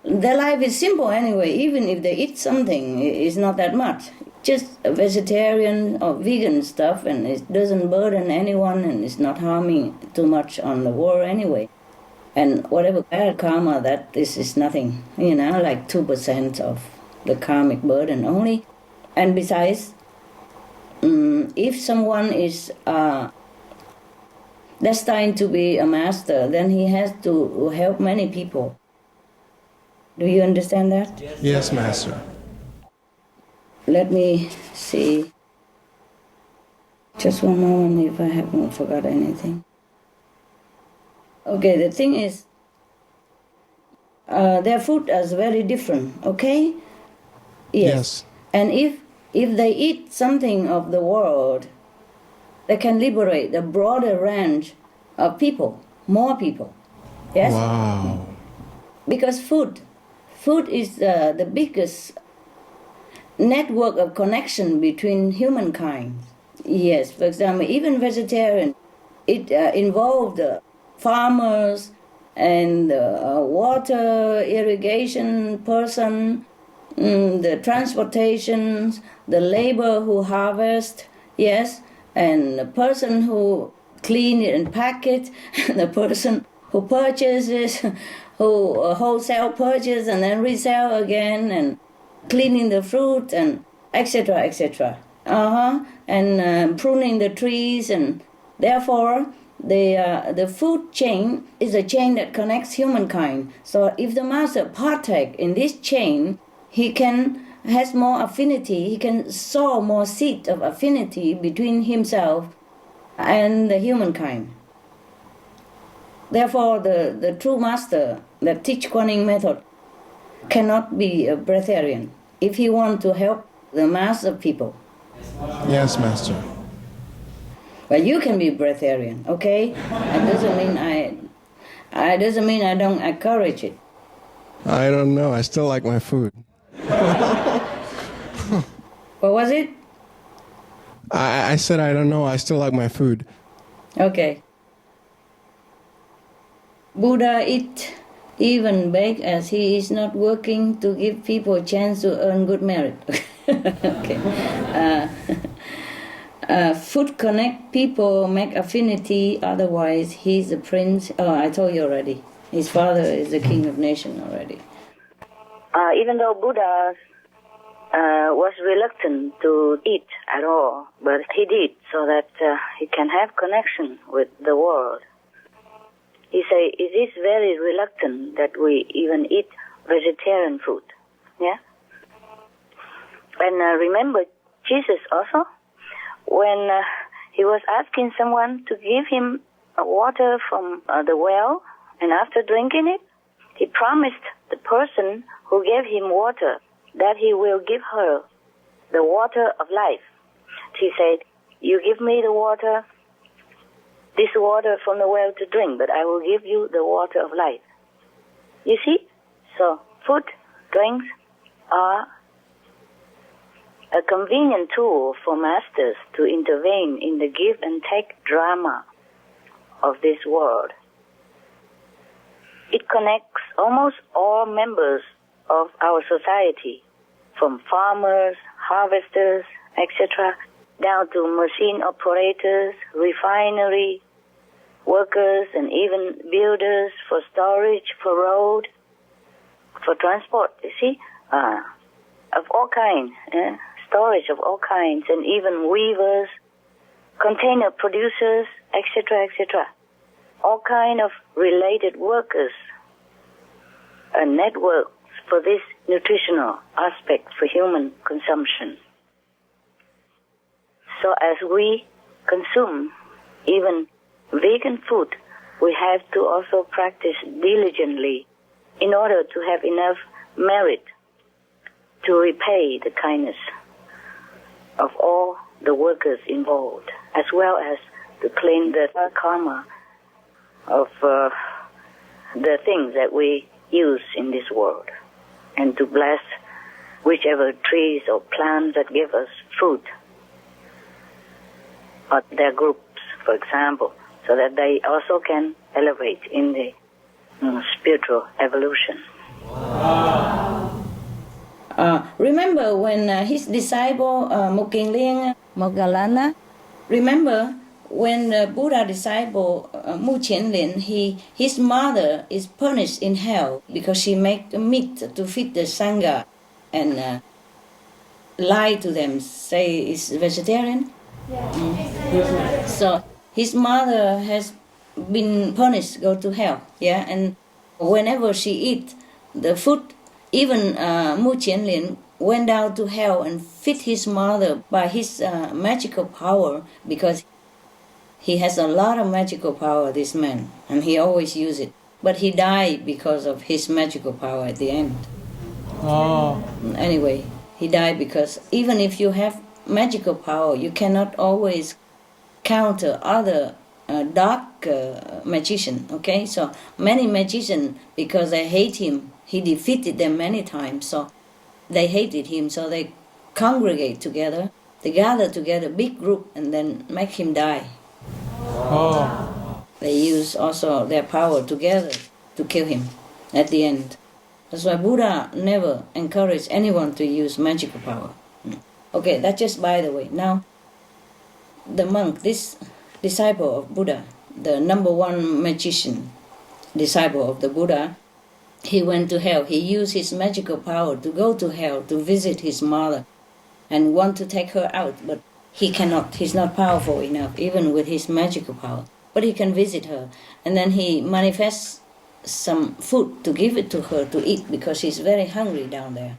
Their life is simple anyway. Even if they eat something, it's not that much. Just a vegetarian or vegan stuff, and it doesn't burden anyone, and it's not harming too much on the world anyway. And whatever bad karma, that is nothing, like 2% of the karmic burden only. And besides, if someone is destined to be a master, then he has to help many people. Do you understand that? Yes, Master. Let me see. Just one moment if I haven't forgot anything. Okay, the thing is, their food is very different, okay? Yes. And if they eat something of the world, they can liberate a broader range of people, more people. Yes? Wow. Because food is the biggest network of connection between humankind. Yes, for example, even vegetarian, it involved farmers and water irrigation person, the transportations, the labor who harvest, yes, and the person who clean it and pack it, the person who purchases, who wholesale purchase and then resell again, and cleaning the fruit, and etc., etc. And pruning the trees, and therefore the food chain is a chain that connects humankind. So if the master partake in this chain, he has more affinity, he can sow more seed of affinity between himself and the humankind. Therefore, the true master that teach Kuan Yin method cannot be a breatharian if he wants to help the mass of people. Yes, Master. But you can be breatharian, okay? It doesn't mean I don't encourage it. I don't know. I still like my food. What was it? I said I don't know. I still like my food. Okay. Buddha eat even bake as he is not working to give people a chance to earn good merit. Okay. Food connect people, make affinity, otherwise he's a prince. Oh, I told you already. His father is the king of nation already. Even though Buddha was reluctant to eat at all, but he did so that he can have connection with the world. He say, it is very reluctant that we even eat vegetarian food. Yeah? And remember Jesus also, when he was asking someone to give him water from the well, and after drinking it, he promised the person who gave him water that he will give her the water of life. He said, you give me the water, this water from the well to drink, but I will give you the water of life. You see? So food, drinks are a convenient tool for masters to intervene in the give and take drama of this world. It connects almost all members of our society, from farmers, harvesters, etc., down to machine operators, refinery workers, and even builders for storage, for road, for transport, you see, of all kinds, storage of all kinds, and even weavers, container producers, etc., etc. All kind of related workers and networks for this nutritional aspect for human consumption. So as we consume even vegan food, we have to also practice diligently in order to have enough merit to repay the kindness of all the workers involved, as well as to clean the karma of the things that we use in this world, and to bless whichever trees or plants that give us food, or their groups, for example, so that they also can elevate in the spiritual evolution. Remember when his disciple Mukingling Moggallana, remember when the Buddha disciple Mu Qianlin, his mother is punished in hell because she make meat to feed the Sangha and lie to them, say it's vegetarian. Yeah. So his mother has been punished, go to hell. Yeah, and whenever she eat the food, even Mu Qianlin went down to hell and feed his mother by his magical power, because he has a lot of magical power, this man, and he always use it. But he died because of his magical power at the end. Oh. Anyway, he died because even if you have magical power, you cannot always counter other dark magician. Okay, so many magicians, because they hate him, he defeated them many times. So they hated him. So they congregate together, they gather together, big group, and then make him die. Oh. They use also their power together to kill him at the end. That's why Buddha never encouraged anyone to use magical power. Okay, that's just by the way. Now, the monk, this disciple of Buddha, the number one magician, disciple of the Buddha, he went to hell. He used his magical power to go to hell to visit his mother and want to take her out, but he cannot. He's not powerful enough, even with his magical power. But he can visit her. And then he manifests some food to give it to her to eat, because she's very hungry down there.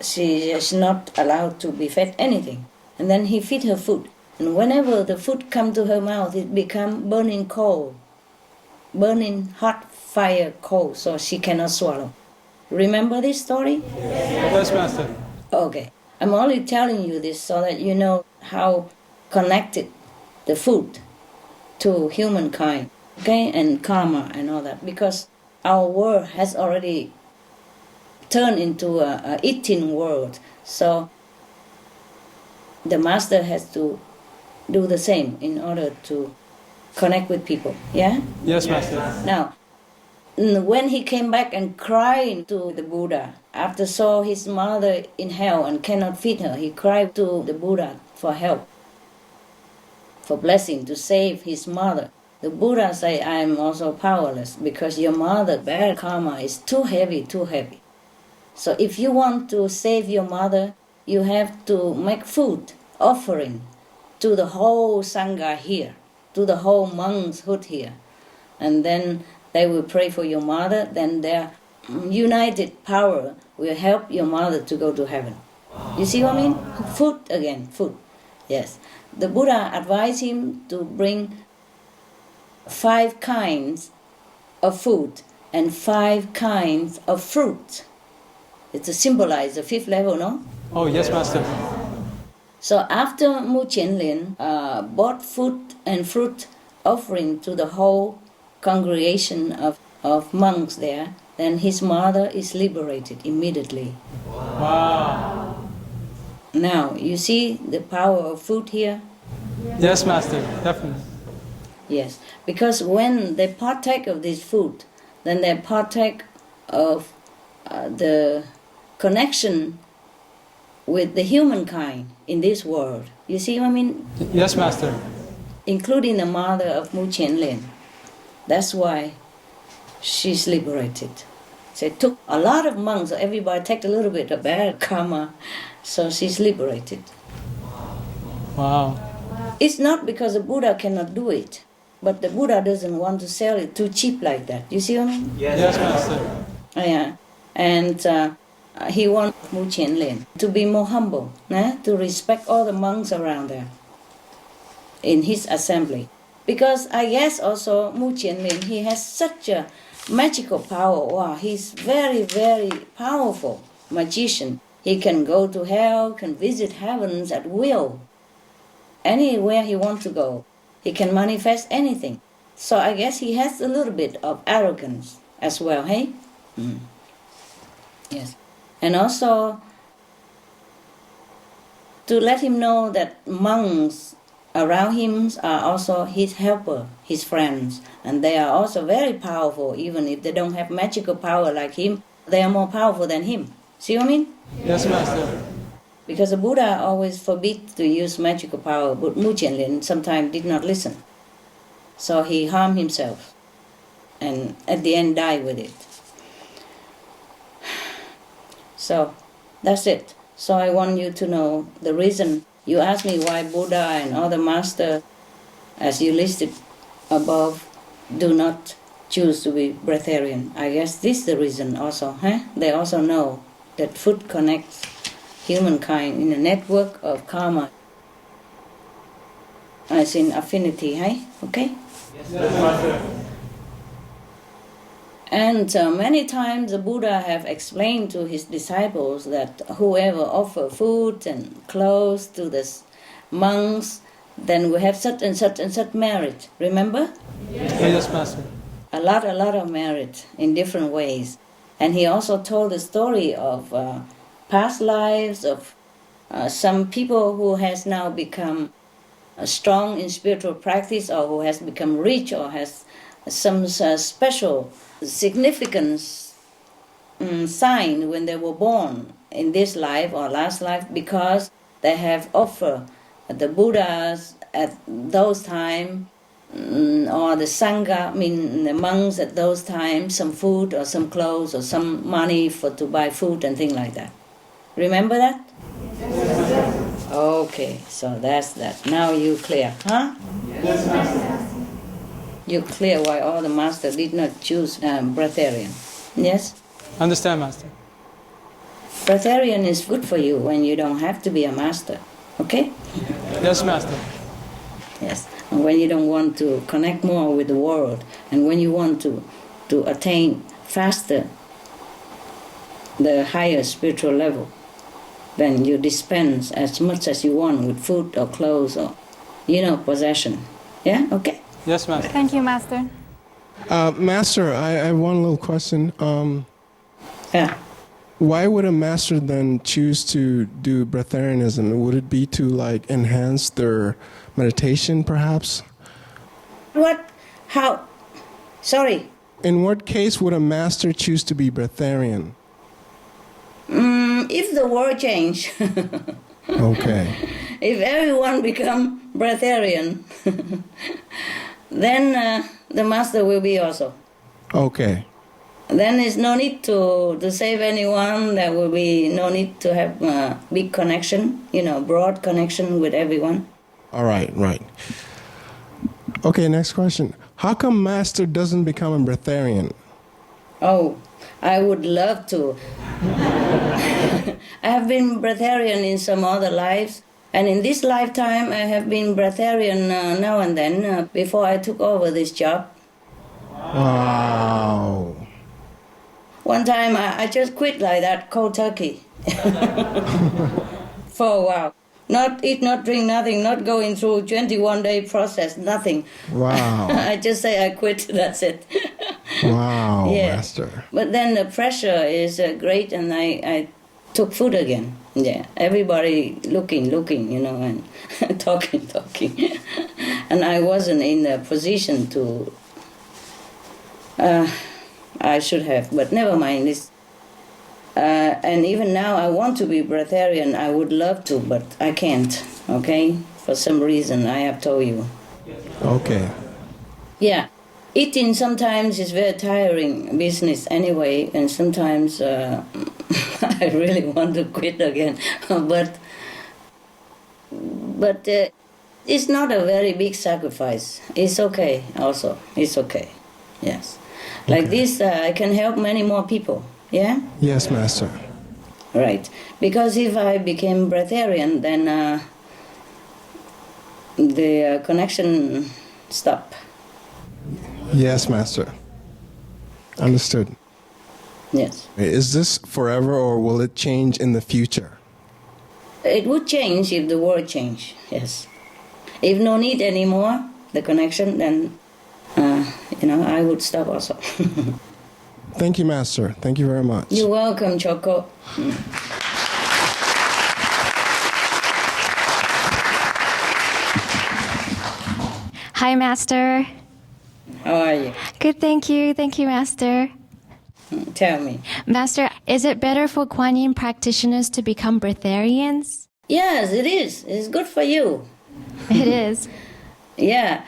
She is not allowed to be fed anything. And then he feed her food. And whenever the food come to her mouth, it become burning coal. Burning hot fire coal, so she cannot swallow. Remember this story? Yes, Master. Okay. I'm only telling you this so that you know how connected the food to humankind, okay, and karma and all that, because our world has already turned into a eating world. So the master has to do the same in order to connect with people. Yeah? Yes, Master. Now, when he came back and cried to the Buddha, after saw his mother in hell and cannot feed her, he cried to the Buddha for help, for blessing, to save his mother. The Buddha say, I am also powerless, because your mother, bad karma, is too heavy. So if you want to save your mother, you have to make food, offering to the whole Sangha here, to the whole monkshood here. And then they will pray for your mother, then their united power will help your mother to go to heaven. You see what I mean? Food again, food. Yes. The Buddha advised him to bring 5 kinds of food and 5 kinds of fruit. It's to symbolize the 5th level, no? Oh, yes, Master. So after Mu Qianlin bought food and fruit offering to the whole congregation of monks there, then his mother is liberated immediately. Wow. Now, you see the power of food here? Yes, Master, definitely. Yes, because when they partake of this food, then they partake of the connection with the humankind in this world. You see what I mean? Yes, Master. Including the mother of Mu Qian Lin. That's why she's liberated. So it took a lot of monks, everybody take a little bit of bad karma, so she's liberated. Wow. It's not because the Buddha cannot do it, but the Buddha doesn't want to sell it too cheap like that. You see what I mean? Yes, Master. Yeah. And he wants Mu Qian Lin to be more humble, to respect all the monks around there in his assembly. Because I guess also Mu Qian Lin, he has such a magical power. Wow, he's very, very powerful magician. He can go to hell, can visit heavens at will. Anywhere he wants to go, he can manifest anything. So I guess he has a little bit of arrogance as well, hey? Yes. And also to let him know that monks around him are also his helper, his friends, and they are also very powerful. Even if they don't have magical power like him, they are more powerful than him. See what I mean? Yes, Master. Because the Buddha always forbid to use magical power, but Mu Qian Lin sometimes did not listen. So he harmed himself and at the end died with it. So that's it. So I want you to know the reason. You asked me why Buddha and other masters, as you listed above, do not choose to be breatharian. I guess this is the reason also. They also know that food connects humankind in a network of karma, as in affinity, okay? Yes, Master. And many times the Buddha have explained to his disciples that whoever offer food and clothes to the monks, then we have such and such and such merit. Remember? Yes, Master. A lot of merit in different ways. And he also told the story of past lives of some people who has now become strong in spiritual practice, or who has become rich, or has some special significance sign when they were born in this life or last life, because they have offered the Buddhas at those times, or the Sangha, the monks at those times, some food or some clothes or some money to buy food and things like that. Remember that? Yes. Okay, so that's that. Now you clear, huh? Yes, Master. You clear why all the masters did not choose breatharian. Yes? Understand, Master. Breatharian is good for you when you don't have to be a master. Okay? Yes, Master. Yes. And when you don't want to connect more with the world, and when you want to attain faster the higher spiritual level, then you dispense as much as you want with food or clothes or, possession. Yeah? Okay? Yes, Master. Thank you, Master. Master, I have one little question. Yeah. Why would a master then choose to do breatharianism? Would it be to enhance their meditation, perhaps? What? How? Sorry. In what case would a master choose to be breatharian? If the world change. Okay. If everyone become breatharian, then the master will be also. Okay. Then there's no need to save anyone. There will be no need to have a big connection, broad connection with everyone. All right. Okay, next question. How come master doesn't become a breatharian? Oh, I would love to. I have been breatharian in some other lives, and in this lifetime I have been breatharian now and then before I took over this job. Wow. One time I just quit like that, cold turkey, for a while. Not eat, not drink, nothing, not going through 21-day process, nothing. Wow. I just say I quit, that's it. Wow, Yeah. Master. But then the pressure is great, and I took food again. Yeah, everybody looking, and talking. And I wasn't in a position to, I should have, but never mind. And even now I want to be breatharian. I would love to, but I can't, okay? For some reason, I have told you. Okay. Yeah. Eating sometimes is very tiring business anyway, and sometimes I really want to quit again. but it's not a very big sacrifice. It's okay also. It's okay. Yes. Like this, I can help many more people. Yeah? Yes, Master. Right. Because if I became breatharian, then the connection stopped. Yes, Master. Understood. Yes. Is this forever or will it change in the future? It would change if the world changed, yes. If no need anymore, the connection, then, I would stop also. Thank you, Master. Thank you very much. You're welcome, Choco. Hi, Master. How are you? Good, thank you. Thank you, Master. Tell me. Master, is it better for Kuan Yin practitioners to become breatharians? Yes, it is. It's good for you. It is. Yeah.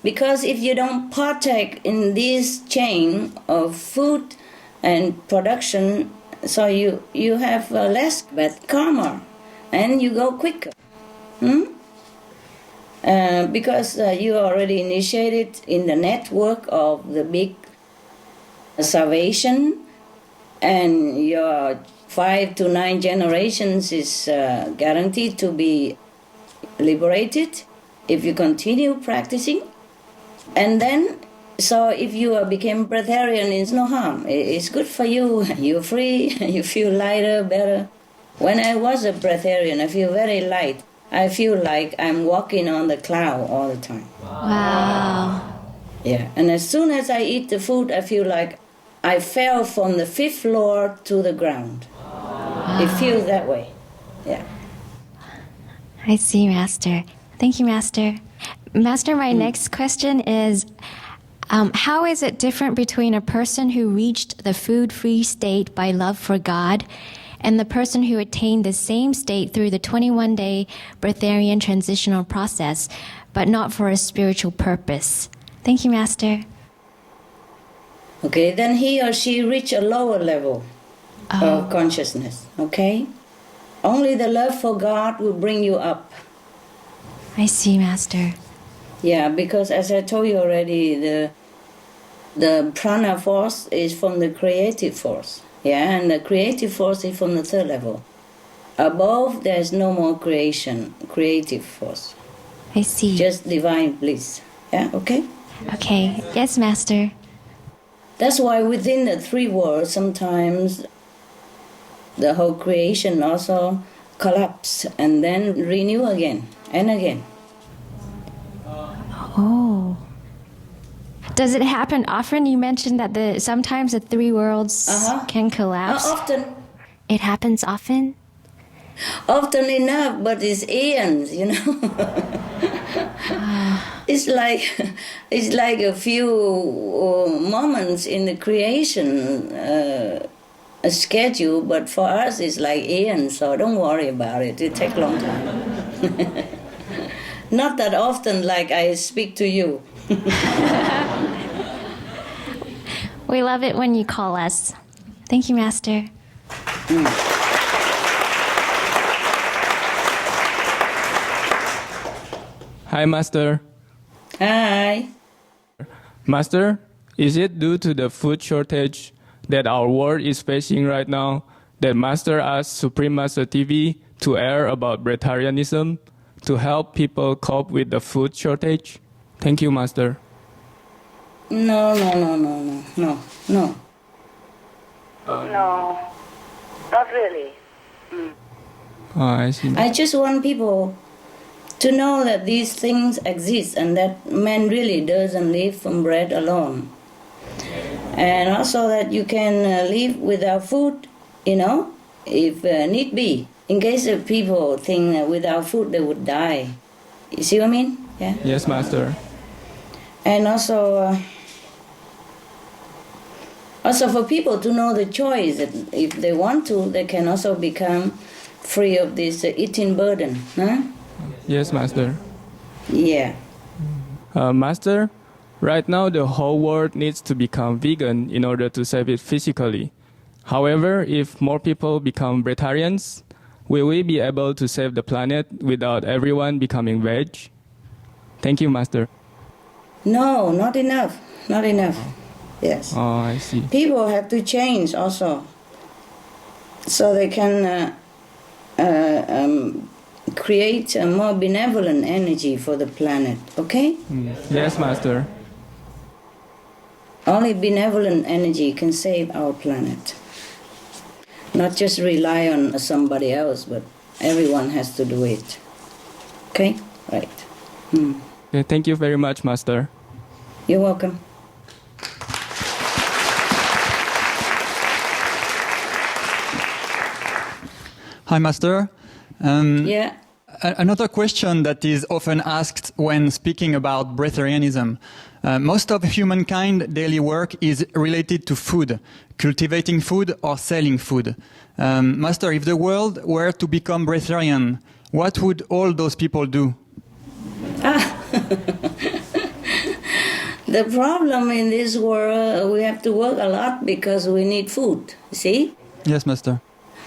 Because if you don't partake in this chain of food and production, so you have less bad karma, and you go quicker. Because you already initiated in the network of the big salvation, and your 5 to 9 generations is guaranteed to be liberated if you continue practicing. And then, so if you became breatharian, it's no harm. It's good for you. You're free. You feel lighter, better. When I was a breatharian, I feel very light. I feel like I'm walking on the cloud all the time. Wow. Yeah, and as soon as I eat the food, I feel like I fell from the 5th floor to the ground. Wow. It feels that way. Yeah. I see, Master. Thank you, Master. Master, my next question is, how is it different between a person who reached the food-free state by love for God and the person who attained the same state through the 21-day breatharian transitional process, but not for a spiritual purpose? Thank you, Master. Okay, then he or she reach a lower level of consciousness, okay? Only the love for God will bring you up. I see, Master. Yeah, because as I told you already, the prana force is from the creative force. Yeah, and the creative force is from the 3rd level. Above, there's no more creative force. I see. Just divine bliss. Yeah, okay? Okay. Yes, Master. That's why within the 3 worlds, sometimes the whole creation also collapse and then renew again and again. Oh. Does it happen often? You mentioned that sometimes the 3 worlds can collapse. Often. It happens often? Often enough, but it's eons, It's like a few moments in the creation a schedule, but for us it's like eons, so don't worry about it. It takes a long time. Not that often like I speak to you. We love it when you call us. Thank you, Master. Hi, Master. Hi. Master, is it due to the food shortage that our world is facing right now that Master asked Supreme Master TV to air about breatharianism to help people cope with the food shortage? Thank you, Master. No. No, not really. Oh, I see. I just want people to know that these things exist and that man really doesn't live from bread alone. And also that you can live without food, if need be. In case if people think that without food they would die. You see what I mean? Yeah. Yes, Master. And also for people to know the choice that if they want to, they can also become free of this eating burden. Huh? Yes, Master. Yeah. Master, right now the whole world needs to become vegan in order to save it physically. However, if more people become vegetarians, will we be able to save the planet without everyone becoming veg? Thank you, Master. No, not enough. Not enough. Yes. Oh, I see. People have to change also, so they can create a more benevolent energy for the planet. Okay? Yes, Master. Only benevolent energy can save our planet. Not just rely on somebody else, but everyone has to do it. Okay? Right. Okay, thank you very much, Master. You're welcome. Hi, Master. Yeah. Another question that is often asked when speaking about breatharianism. Most of humankind daily work is related to food, cultivating food or selling food. Master, if the world were to become breatharian, what would all those people do? The problem in this world, we have to work a lot because we need food, see? Yes, Master.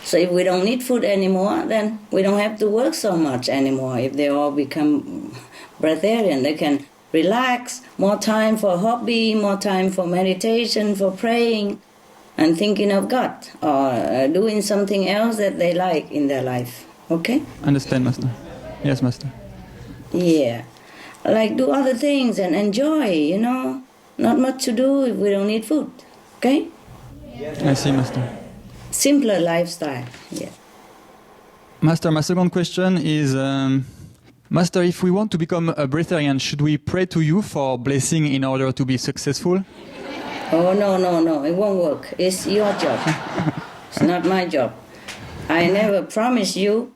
So if we don't need food anymore, then we don't have to work so much anymore. If they all become breatharian, they can relax, more time for hobby, more time for meditation, for praying, and thinking of God, or doing something else that they like in their life. Okay? Understand, Master. Yes, Master. Yeah. Like do other things and enjoy, Not much to do if we don't need food. Okay? I see, Master. Simpler lifestyle, yeah. Master, my second question is, Master, if we want to become a breatharian, should we pray to you for blessing in order to be successful? Oh, no, it won't work. It's your job. It's not my job. I never promise you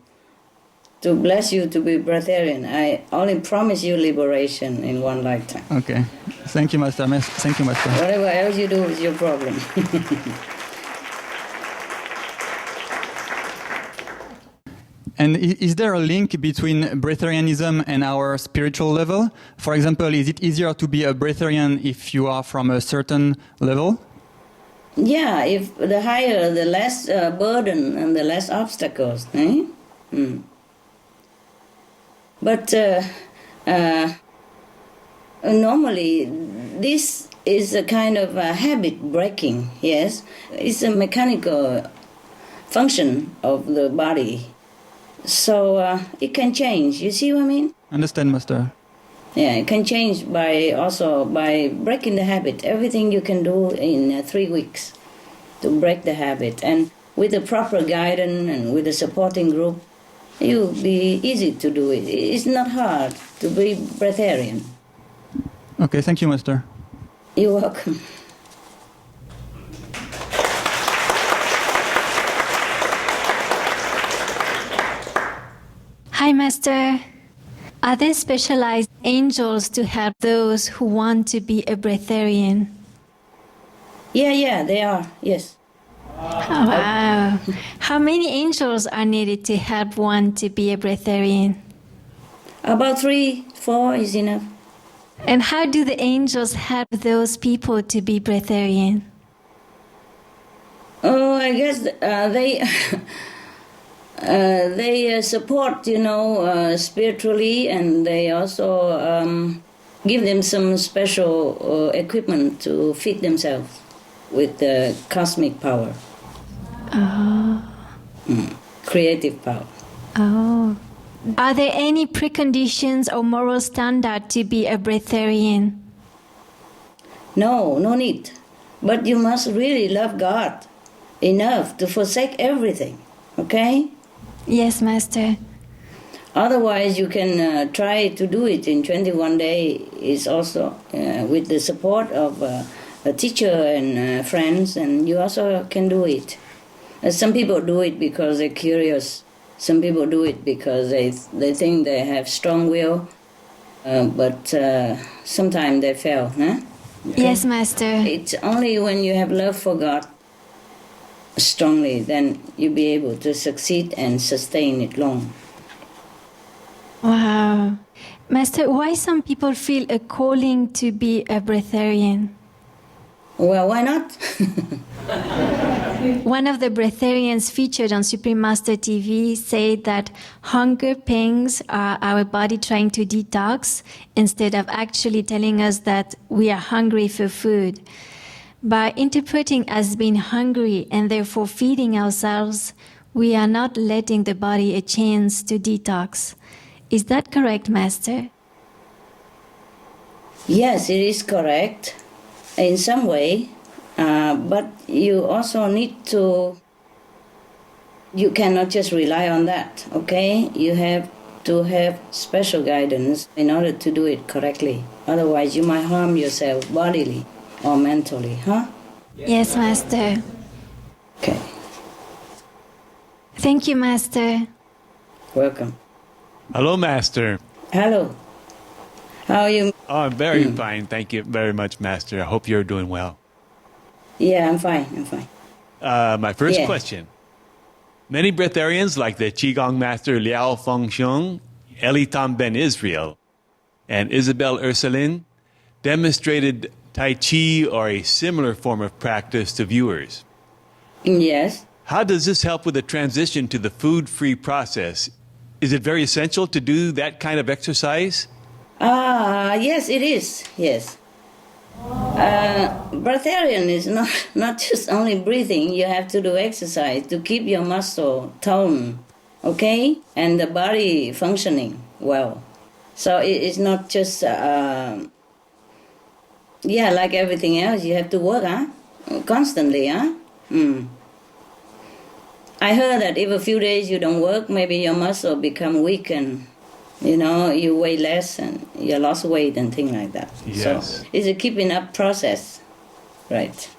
to bless you to be breatharian. I only promise you liberation in one lifetime. Okay. Thank you, Master. Thank you, Master. Whatever else you do is your problem. And is there a link between breatharianism and our spiritual level? For example, is it easier to be a breatharian if you are from a certain level? Yeah, if the higher, the less burden and the less obstacles. Eh? But normally, this is a kind of a habit breaking, yes? It's a mechanical function of the body. So it can change. You see what I mean? Understand, Master. Yeah, it can change by breaking the habit. Everything you can do in 3 weeks to break the habit. And with the proper guidance and with a supporting group, you'll be easy to do it. It's not hard to be breatharian. Okay, thank you, Master. You're welcome. Hi, Master. Are there specialized angels to help those who want to be a breatharian? Yeah, they are, yes. Oh, wow. How many angels are needed to help one to be a breatharian? About 3, 4 is enough. And how do the angels help those people to be breatharian? Oh, I guess they support, spiritually, and they also give them some special equipment to feed themselves with the cosmic power. Oh. Creative power. Oh. Are there any preconditions or moral standard to be a breatharian? No need. But you must really love God enough to forsake everything, okay? Yes, Master. Otherwise, you can try to do it in 21 days. Is also with the support of a teacher and friends, and you also can do it. Some people do it because they're curious. Some people do it because they think they have strong will, but sometimes they fail. Huh? Okay? Yes, Master. It's only when you have love for God strongly, then you'll be able to succeed and sustain it long. Wow. Master, why some people feel a calling to be a breatharian? Well, why not? One of the breatharians featured on Supreme Master TV said that hunger pangs are our body trying to detox instead of actually telling us that we are hungry for food. By interpreting as being hungry and therefore feeding ourselves, we are not letting the body a chance to detox. Is that correct, Master? Yes, it is correct in some way, but you also need to, you cannot just rely on that, okay? You have to have special guidance in order to do it correctly. Otherwise, you might harm yourself bodily or mentally, huh? Yes, Master. Okay. Thank you, Master. Welcome. Hello, Master. Hello. How are you? Oh, I'm very fine. Thank you very much, Master. I hope you're doing well. Yeah, I'm fine. I'm fine. My first question. Many breatharians, like the Qigong Master Liao Fengxiong, Elitam Ben Israel, and Isabel Ursuline, demonstrated Tai Chi or a similar form of practice to viewers. Yes. How does this help with the transition to the food-free process? Is it very essential to do that kind of exercise? Yes, it is. Yes. Breatharian is not just only breathing. You have to do exercise to keep your muscle toned, okay? And the body functioning well. So it's not just, like everything else, you have to work, constantly, I heard that if a few days you don't work, maybe your muscle become weak and, you weigh less and you lost weight and things like that. Yes. So it's a keeping up process, right?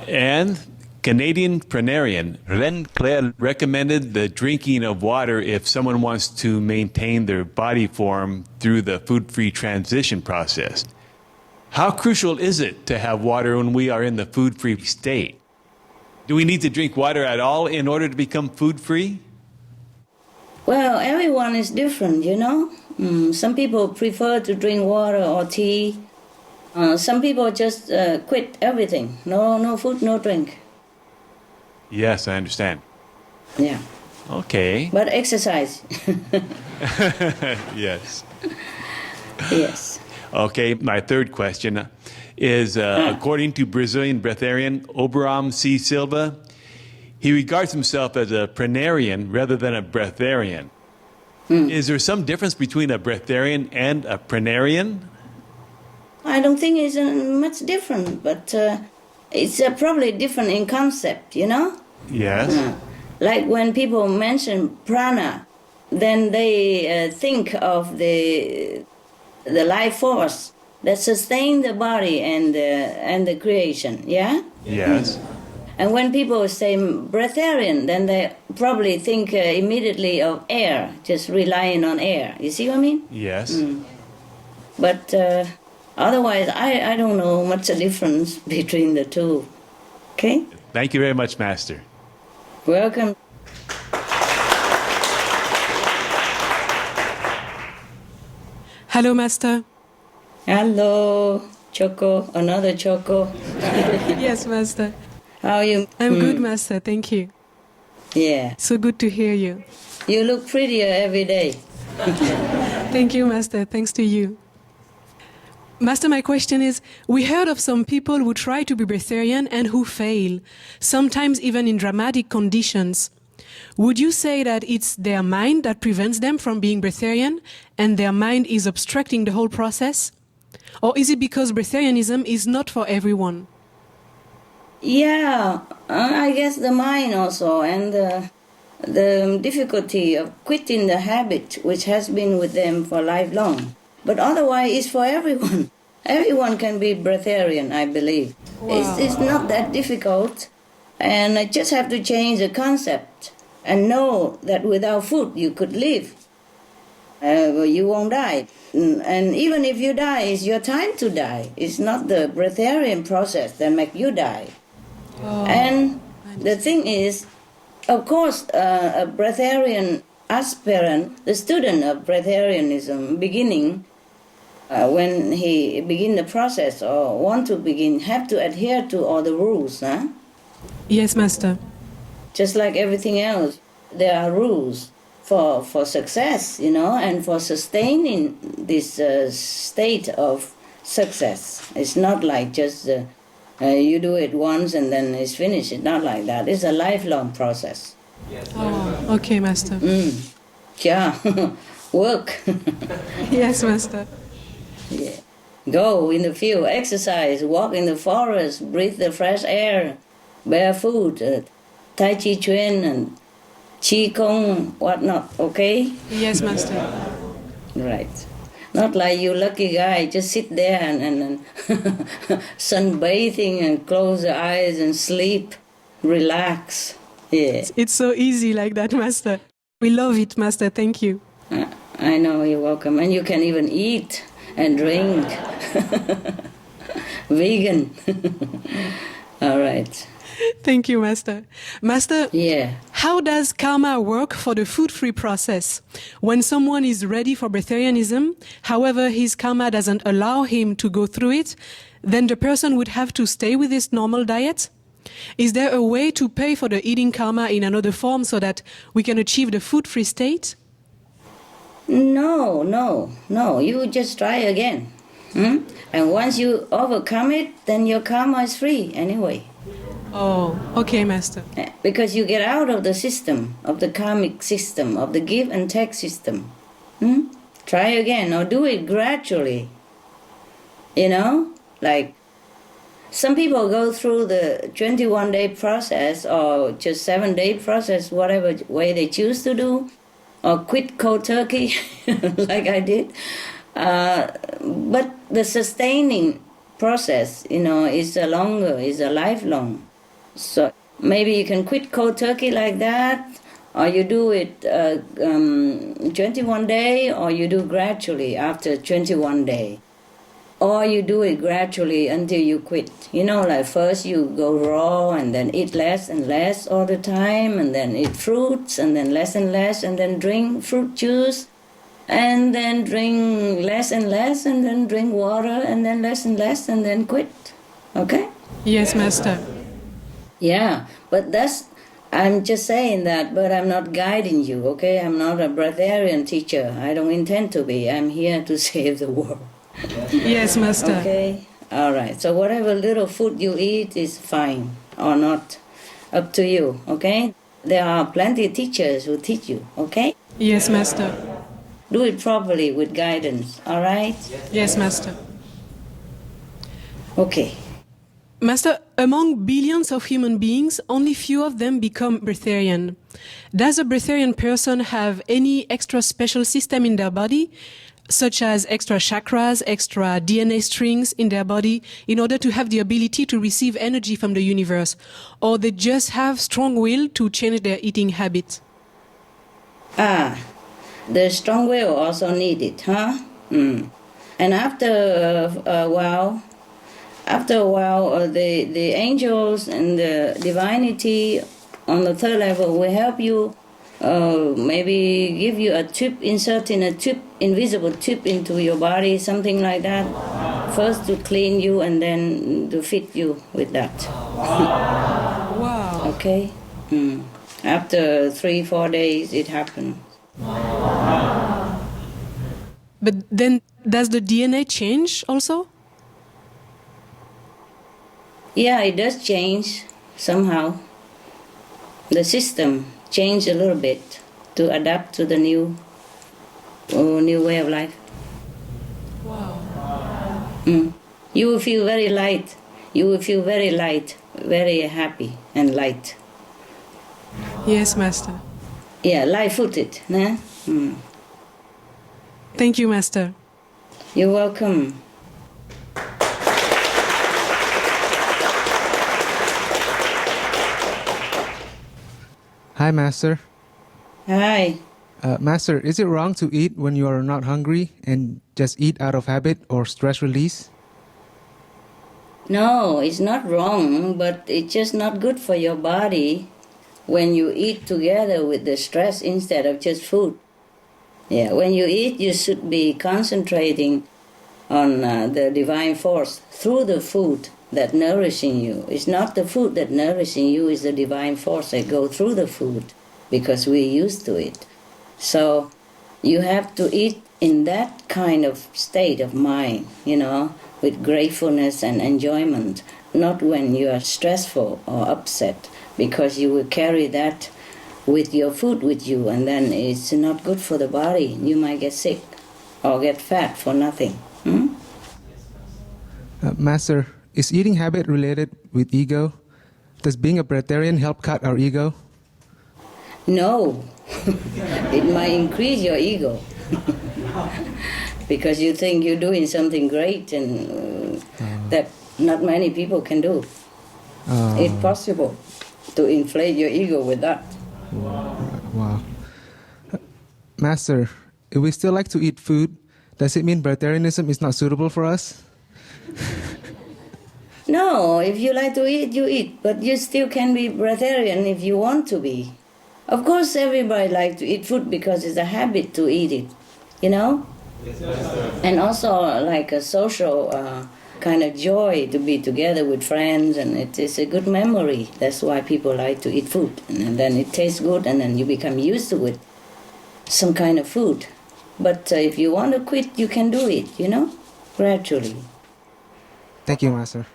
And Canadian prenarian Ren Claire recommended the drinking of water if someone wants to maintain their body form through the food-free transition process. How crucial is it to have water when we are in the food-free state? Do we need to drink water at all in order to become food-free? Well, everyone is different, Some people prefer to drink water or tea. Some people just quit everything. No food, no drink. Yes, I understand. Yeah. Okay. But exercise. Yes. Yes. Okay, my third question is, according to Brazilian breatharian Oberam C. Silva, he regards himself as a prenarian rather than a breatharian. Is there some difference between a breatharian and a prenarian? I don't think it's much different, but it's probably different in concept, Yes. Like when people mention prana, then they think of the life force that sustains the body and the creation, yeah? Yes. And when people say breatharian, then they probably think immediately of air, just relying on air. You see what I mean? Yes. But otherwise, I don't know much a difference between the two. Okay? Thank you very much, Master. Welcome. Hello, Master. Hello, Choco, another Choco. Yes, Master. How are you? I'm good, Master. Thank you. Yeah. So good to hear you. You look prettier every day. Thank you, Master. Thanks to you. Master, my question is, we heard of some people who try to be breatharian and who fail, sometimes even in dramatic conditions. Would you say that it's their mind that prevents them from being breatharian and their mind is obstructing the whole process? Or is it because breatharianism is not for everyone? Yeah, I guess the mind also, and the difficulty of quitting the habit which has been with them for lifelong. But otherwise, it's for everyone. Everyone can be breatharian, I believe. Wow. It's not that difficult. And I just have to change the concept and know that without food you could live. You won't die. And even if you die, it's your time to die. It's not the breatharian process that makes you die. Oh. And the thing is, of course, a breatharian aspirant, the student of breatharianism, beginning, when he begin the process or want to begin, have to adhere to all the rules, huh? Yes, Master. Just like everything else, there are rules for success, and for sustaining this state of success. It's not like just you do it once and then it's finished. It's not like that. It's a lifelong process. Oh, okay, Master. Yeah, work. Yes, Master. Yeah. Go in the field, exercise, walk in the forest, breathe the fresh air, barefoot, Tai Chi Chuan and Qi Gong, whatnot, okay? Yes, Master. Right. Not like you lucky guy, just sit there and sunbathing and close your eyes and sleep, relax. Yeah. It's so easy like that, Master. We love it, Master. Thank you. I know, you're welcome. And you can even eat and drink. Vegan. All right. Thank you, Master. Master, yeah. How does karma work for the food-free process? When someone is ready for breatharianism, however, his karma doesn't allow him to go through it, then the person would have to stay with his normal diet? Is there a way to pay for the eating karma in another form so that we can achieve the food-free state? No. You just try again. And once you overcome it, then your karma is free anyway. Oh, okay, Master. Because you get out of the system, of the karmic system, of the give and take system. Try again, or do it gradually. Like some people go through the 21-day process or just 7-day process, whatever way they choose to do, or quit cold turkey, like I did. But the sustaining process, is a lifelong. So maybe you can quit cold turkey like that, or you do it 21 day, or you do gradually after 21 day, or you do it gradually until you quit. Like first you go raw and then eat less and less all the time, and then eat fruits and then less and less, and then drink fruit juice, and then drink less and less, and then drink water, and then less and less, and then quit. Okay? Yes, Master. Yeah, but I'm just saying that, but I'm not guiding you, okay? I'm not a breatharian teacher. I don't intend to be. I'm here to save the world. Yes, Master. Okay? All right. So whatever little food you eat is fine or not. Up to you, okay? There are plenty of teachers who teach you, okay? Yes, Master. Do it properly with guidance, all right? Yes, Master. Okay. Master, among billions of human beings, only few of them become breatharian. Does a breatharian person have any extra special system in their body, such as extra chakras, extra DNA strings in their body, in order to have the ability to receive energy from the universe? Or they just have strong will to change their eating habits? The strong will also needed, huh? And after a while, the angels and the divinity on the third level will help you, maybe give you a tube, inserting a tube, invisible tube into your body, something like that. First to clean you and then to fit you with that. Wow. Okay? After 3-4 days, it happens. But then, does the DNA change also? Yeah, it does change somehow. The system changed a little bit to adapt to the new way of life. Wow. You will feel very light. You will feel very light, very happy and light. Yes, Master. light-footed. Nah? Thank you, Master. You're welcome. Hi, Master. Hi. Master, is it wrong to eat when you are not hungry and just eat out of habit or stress release? No, it's not wrong, but it's just not good for your body when you eat together with the stress instead of just food. Yeah, when you eat, you should be concentrating on the divine force through the food that nourishing you. It's not the food that nourishing you, it's the divine force that go through the food because we're used to it. So you have to eat in that kind of state of mind, with gratefulness and enjoyment, not when you are stressful or upset, because you will carry that with your food with you, and then it's not good for the body. You might get sick or get fat for nothing. Master, is eating habit related with ego? Does being a breatharian help cut our ego? No. It might increase your ego. Because you think you're doing something great and that not many people can do. It's possible to inflate your ego with that. Wow. Master, if we still like to eat food, does it mean breatharianism is not suitable for us? No, if you like to eat, you eat. But you still can be breatharian if you want to be. Of course, everybody likes to eat food because it's a habit to eat it, And also like a social kind of joy to be together with friends, and it is a good memory. That's why people like to eat food. And then it tastes good, and then you become used to it, some kind of food. But if you want to quit, you can do it, gradually. Thank you, Master.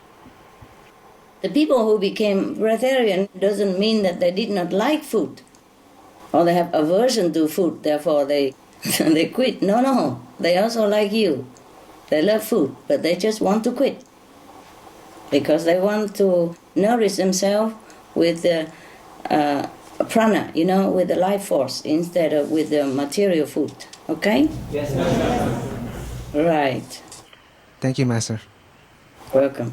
The people who became breatharian doesn't mean that they did not like food, or they have aversion to food, therefore they quit. No, they also like you. They love food, but they just want to quit because they want to nourish themselves with the prana, with the life force instead of with the material food. Okay? Yes, Master. Right. Thank you, Master. Welcome.